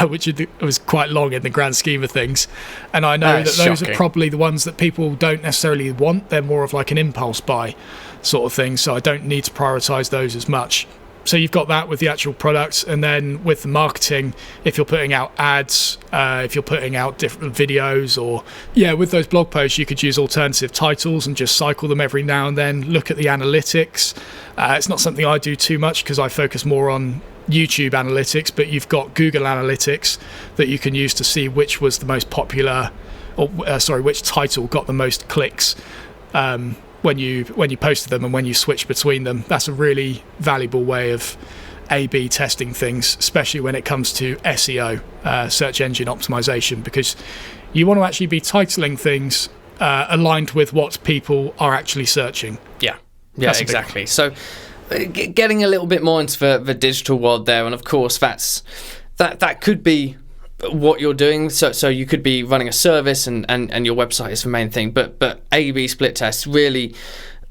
which was quite long in the grand scheme of things, and I know that those are probably the ones that people don't necessarily want. They're more of like an impulse buy sort of thing, so I don't need to prioritize those as much. So you've got that with the actual products, and then with the marketing, if you're putting out ads, if you're putting out different videos, or with those blog posts, you could use alternative titles and just cycle them every now and then. Look at the analytics. It's not something I do too much because I focus more on YouTube analytics, but you've got Google Analytics that you can use to see which was the most popular, or which title got the most clicks. When you posted them and when you switch between them. That's a really valuable way of A/B testing things, especially when it comes to SEO, search engine optimization, because you want to actually be titling things aligned with what people are actually searching. Yeah, exactly. So getting a little bit more into the digital world there, and of course that could be what you're doing. So you could be running a service and your website is the main thing, but A/B split tests really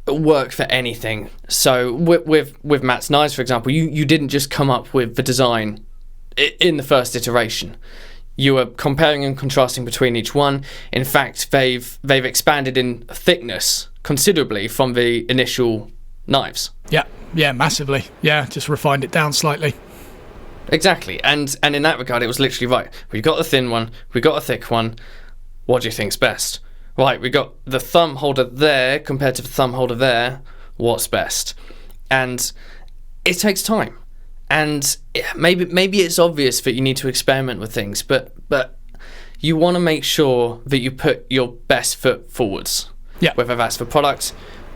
work for anything. So with Matt's knives, for example, you didn't just come up with the design in the first iteration. You were comparing and contrasting between each one. In fact, they've expanded in thickness considerably from the initial knives. Yeah, massively. Yeah, just refined it down slightly. Exactly, and in that regard, it was literally right. We got a thin one, we got a thick one. What do you think's best? Right, we got the thumb holder there compared to the thumb holder there. What's best? And it takes time, and maybe it's obvious that you need to experiment with things, but you want to make sure that you put your best foot forwards. Yeah. Whether that's the product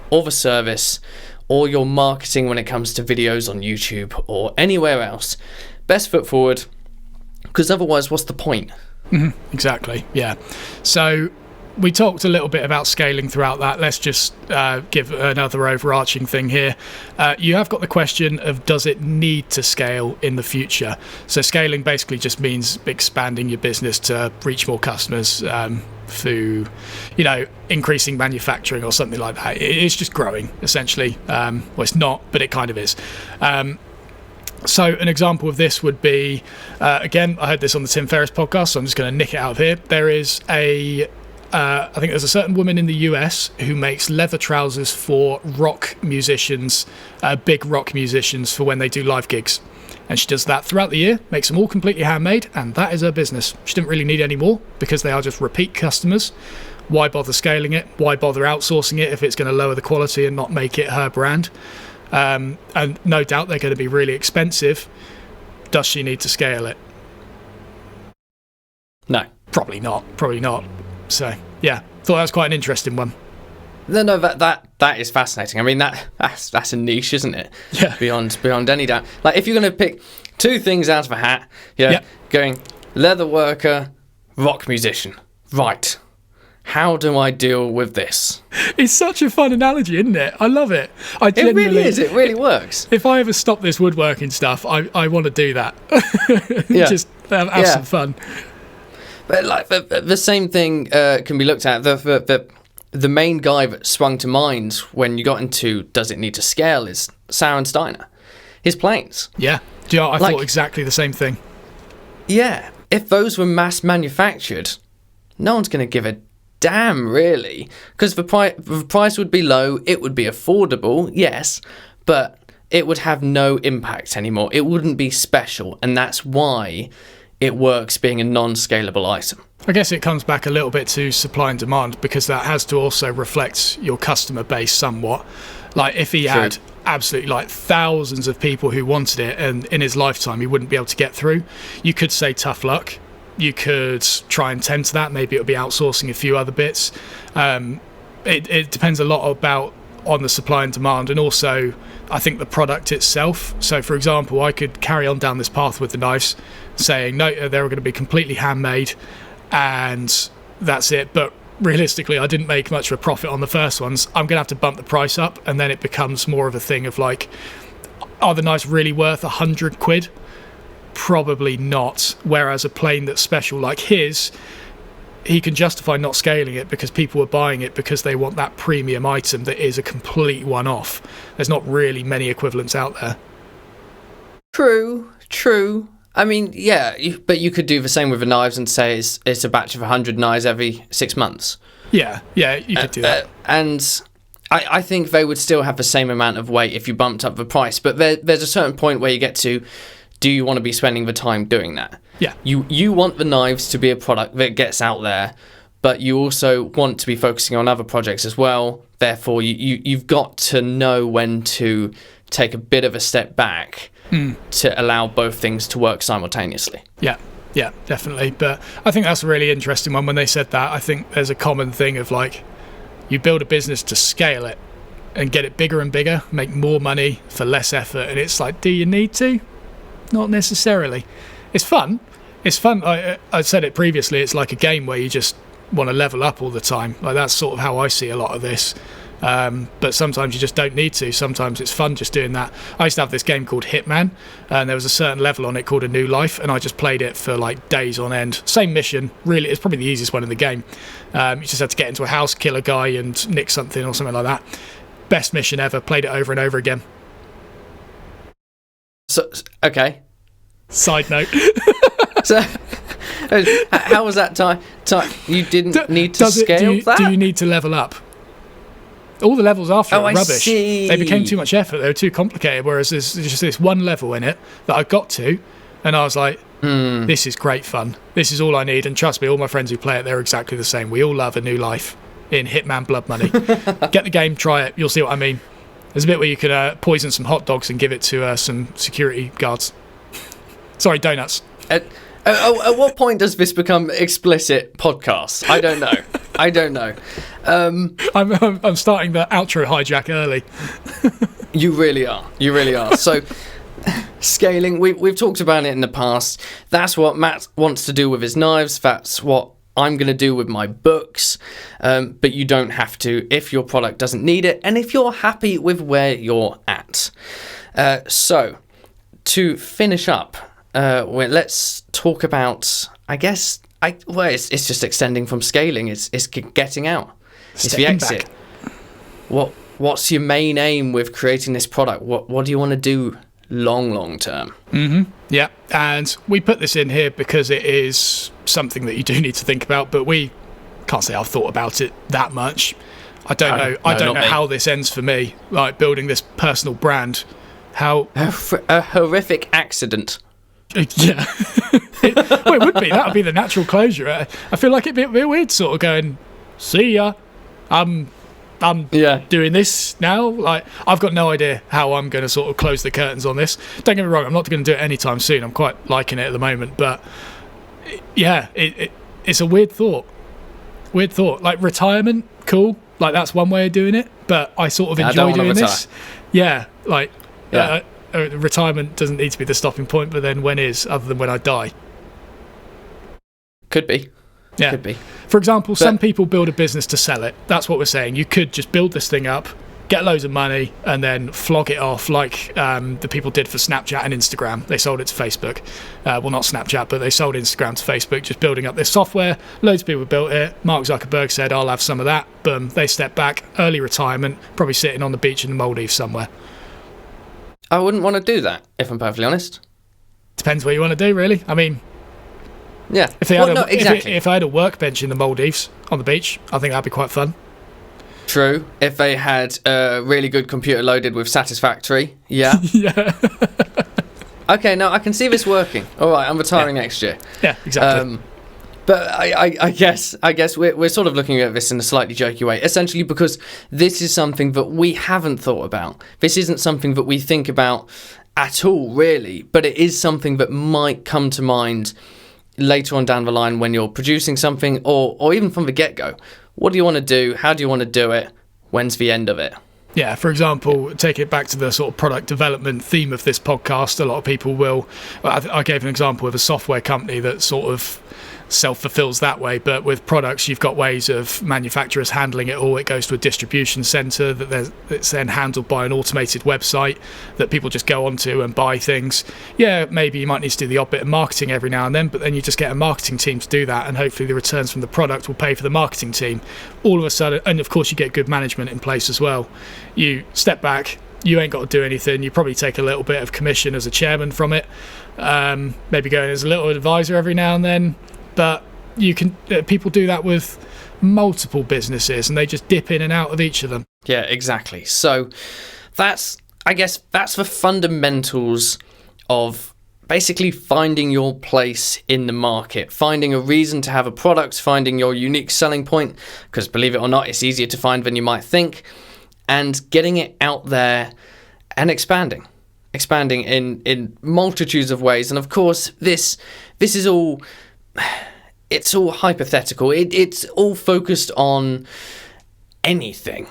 or the service or your marketing when it comes to videos on YouTube or anywhere else. Best foot forward, because otherwise, what's the point? Mm-hmm. Exactly, yeah. So we talked a little bit about scaling throughout that. Let's just give another overarching thing here. You have got the question of, does it need to scale in the future? So scaling basically just means expanding your business to reach more customers through, increasing manufacturing or something like that. It's just growing, essentially. Well, it's not, but it kind of is. So an example of this would be, again, I heard this on the Tim Ferriss podcast, so I'm just going to nick it out of here. There is I think there's a certain woman in the US who makes leather trousers for rock musicians, big rock musicians, for when they do live gigs. And she does that throughout the year, makes them all completely handmade, and that is her business. She didn't really need any more because they are just repeat customers. Why bother scaling it? Why bother outsourcing it if it's going to lower the quality and not make it her brand? And no doubt they're going to be really expensive. Does she need to scale it? No. Probably not. So, yeah, thought that was quite an interesting one. No, that is fascinating. I mean, that's a niche, isn't it? Yeah. Beyond any doubt. Like, if you're going to pick 2 things out of a hat, going leather worker, rock musician, right? How do I deal with this? It's such a fun analogy, isn't it? I love it. It really is. It really works. If I ever stop this woodworking stuff, I want to do that. Just have some fun. But like the same thing can be looked at. The main guy that swung to mind when you got into does it need to scale is Sauer Steiner. His planes. Yeah. I thought exactly the same thing. Yeah. If those were mass manufactured, no one's going to give a damn, really, because the price would be low, it would be affordable, yes, but it would have no impact anymore. It wouldn't be special, and that's why it works being a non-scalable item. I guess it comes back a little bit to supply and demand, because that has to also reflect your customer base somewhat. Like, if he had absolutely thousands of people who wanted it, and in his lifetime he wouldn't be able to get through, you could say tough luck. You could try and tend to that. Maybe it'll be outsourcing a few other bits. It depends a lot about on the supply and demand, and also I think the product itself. So for example, I could carry on down this path with the knives saying no, they're going to be completely handmade and that's it, but realistically I didn't make much of a profit on the first ones. I'm going to have to bump the price up, and then it becomes more of a thing of like, are the knives really worth £100? Probably not. Whereas a plane that's special like his, he can justify not scaling it because people are buying it because they want that premium item that is a complete one-off. There's not really many equivalents out there. True. I mean, yeah, but you could do the same with the knives and say it's a batch of 100 knives every 6 months. Yeah, you could do that. And I think they would still have the same amount of weight if you bumped up the price. But there's a certain point where you get to, do you want to be spending the time doing that? Yeah. You want the knives to be a product that gets out there, but you also want to be focusing on other projects as well. Therefore, you've got to know when to take a bit of a step back to allow both things to work simultaneously. Yeah, definitely. But I think that's a really interesting one when they said that. I think there's a common thing of like, you build a business to scale it and get it bigger and bigger, make more money for less effort. And it's like, do you need to? Not necessarily. It's fun. I said it previously, it's like a game where you just want to level up all the time. Like, that's sort of how I see a lot of this. But sometimes you just don't need to. Sometimes it's fun just doing that. I used to have this game called Hitman, and there was a certain level on it called A New Life, and I just played it for like days on end. Same mission, really. It's probably the easiest one in the game. You just had to get into a house, kill a guy, and nick something or something like that. Best mission ever. Played it over and over again. So, okay. Side note. So, how was that time? You didn't need to scale that? Do you need to level up? All the levels after are rubbish. See. They became too much effort. They were too complicated. Whereas there's just this one level in it that I got to, and I was like, this is great fun. This is all I need. And trust me, all my friends who play it, they're exactly the same. We all love A New Life in Hitman Blood Money. Get the game, try it. You'll see what I mean. There's a bit where you could poison some hot dogs and give it to some security guards. Sorry, donuts. At what point does this become explicit podcast? I don't know. I'm starting the outro hijack early. You really are. So, scaling, we've talked about it in the past. That's what Matt wants to do with his knives. That's what I'm going to do with my books. But you don't have to if your product doesn't need it and if you're happy with where you're at. So, to finish up, let's talk about, I guess, it's just extending from scaling. It's getting out. It's the exit. What's your main aim with creating this product? What do you want to do long term? Yeah, and we put this in here because it is something that you do need to think about, but we can't say I've thought about it that much. I don't know how this ends for me, like building this personal brand. How a horrific accident. Yeah. It would be. That would be the natural closure. I feel like it'd be a bit weird sort of going, see ya, I'm doing this now. Like, I've got no idea how I'm going to sort of close the curtains on this. Don't get me wrong, I'm not going to do it anytime soon. I'm quite liking it at the moment, but yeah, it's a weird thought. Like, retirement, cool. Like, that's one way of doing it, but I sort of enjoy doing this. Yeah, like, retirement doesn't need to be the stopping point, but then when is, other than when I die? Could be. Yeah. Could be. For example, some people build a business to sell it. That's what we're saying. You could just build this thing up, get loads of money, and then flog it off like the people did for Snapchat and Instagram. They sold it to Facebook. Well, not Snapchat, but they sold Instagram to Facebook, just building up this software. Loads of people built it. Mark Zuckerberg said, I'll have some of that. Boom. They stepped back. Early retirement, probably sitting on the beach in the Maldives somewhere. I wouldn't want to do that, if I'm perfectly honest. Depends what you want to do, really. I mean, yeah. If I had a workbench in the Maldives on the beach, I think that'd be quite fun. True. If they had a really good computer loaded with Satisfactory, yeah. Yeah. Okay, now I can see this working. All right, I'm retiring next year. Yeah, exactly. But I guess we're sort of looking at this in a slightly jokey way, essentially because this is something that we haven't thought about. This isn't something that we think about at all, really, but it is something that might come to mind later on down the line when you're producing something, or even from the get-go. What do you want to do? How do you want to do it? When's the end of it? Yeah, for example, take it back to the sort of product development theme of this podcast. A lot of people will... I gave an example of a software company that sort of self-fulfills that way, but with products you've got ways of manufacturers handling it all. It goes to a distribution center it's then handled by an automated website that people just go onto and buy things. Yeah, maybe you might need to do the odd bit of marketing every now and then, but then you just get a marketing team to do that, and hopefully the returns from the product will pay for the marketing team. All of a sudden, and of course you get good management in place as well. You step back, you ain't got to do anything. You probably take a little bit of commission as a chairman from it, maybe go in as a little advisor every now and then. But you can people do that with multiple businesses, and they just dip in and out of each of them. Yeah, exactly. So that's the fundamentals of basically finding your place in the market, finding a reason to have a product, finding your unique selling point, because believe it or not, it's easier to find than you might think, and getting it out there and expanding in multitudes of ways. And of course, this is all... It's all hypothetical. It's all focused on anything,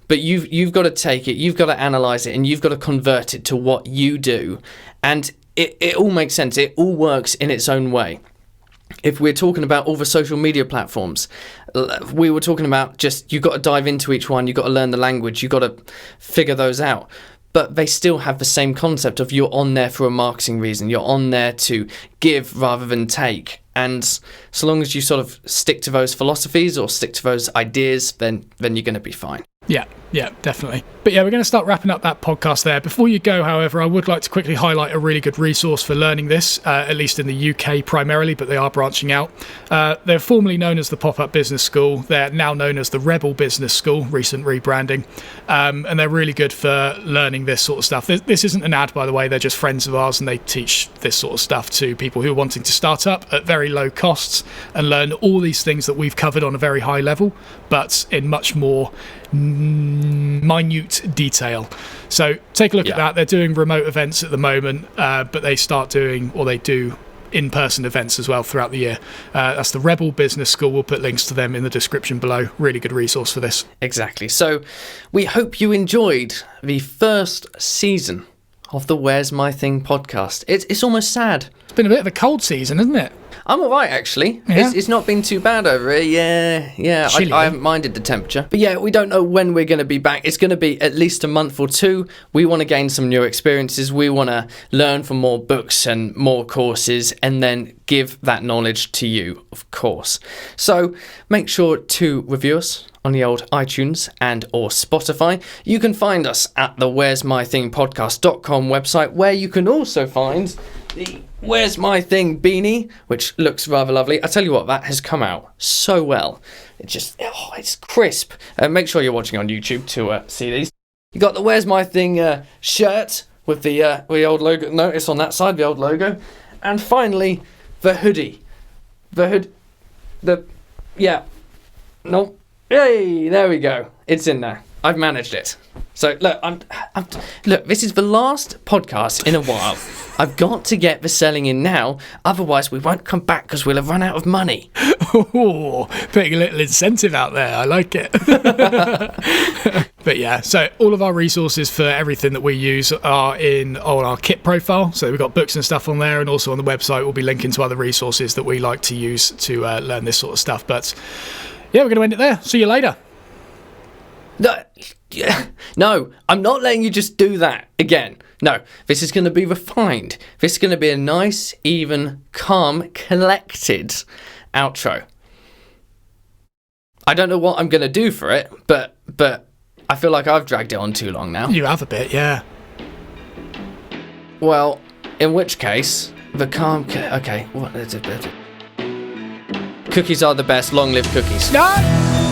but you've got to take it, you've got to analyze it, and you've got to convert it to what you do, and it all makes sense. It all works in its own way. If we're talking about all the social media platforms, we were talking about just you've got to dive into each one, you've got to learn the language, you've got to figure those out. But they still have the same concept of you're on there for a marketing reason. You're on there to give rather than take. And so long as you sort of stick to those philosophies or stick to those ideas, then you're going to be fine. Yeah, definitely. But yeah, we're going to start wrapping up that podcast there. Before you go, however, I would like to quickly highlight a really good resource for learning this, at least in the UK primarily, but they are branching out. They're formerly known as the Pop-Up Business School. They're now known as the Rebel Business School, recent rebranding. And they're really good for learning this sort of stuff. This isn't an ad, by the way. They're just friends of ours, and they teach this sort of stuff to people who are wanting to start up at very low costs and learn all these things that we've covered on a very high level, but in much more minute detail. So take a look at that. They're doing remote events at the moment, but they do in-person events as well throughout the year. That's the Rebel Business School. We'll put links to them in the description below. Really good resource for this. Exactly. So we hope you enjoyed the first season of the Where's My Thing podcast. It's almost sad. It's been a bit of a cold season, isn't it? I'm all right, actually. Yeah. It's not been too bad over here. Yeah. I haven't minded the temperature. But yeah, we don't know when we're going to be back. It's going to be at least a month or two. We want to gain some new experiences. We want to learn from more books and more courses, and then give that knowledge to you, of course. So make sure to review us on the old iTunes and or Spotify. You can find us at the Where's My Thing podcast.com website, where you can also find the Where's My Thing beanie, which looks rather lovely. I tell you what, that has come out so well. It's crisp. Make sure you're watching on YouTube to see these. You got the Where's My Thing shirt with the old logo. Notice on that side, the old logo. And finally, the hoodie. Yay, there we go. It's in there. I've managed it. So look, look, this is the last podcast in a while. I've got to get the selling in now, otherwise we won't come back because we'll have run out of money. Oh, putting a little incentive out there. I like it. But yeah, so all of our resources for everything that we use are on our kit profile. So we've got books and stuff on there, and also on the website we'll be linking to other resources that we like to use to learn this sort of stuff. But yeah, we're going to end it there. See you later. No, I'm not letting you just do that again. No, this is going to be refined. This is going to be a nice, even, calm, collected outro. I don't know what I'm going to do for it, but I feel like I've dragged it on too long now. You have a bit, yeah. Well, in which case, the calm... Okay, what is it? Cookies are the best. Long live cookies. No!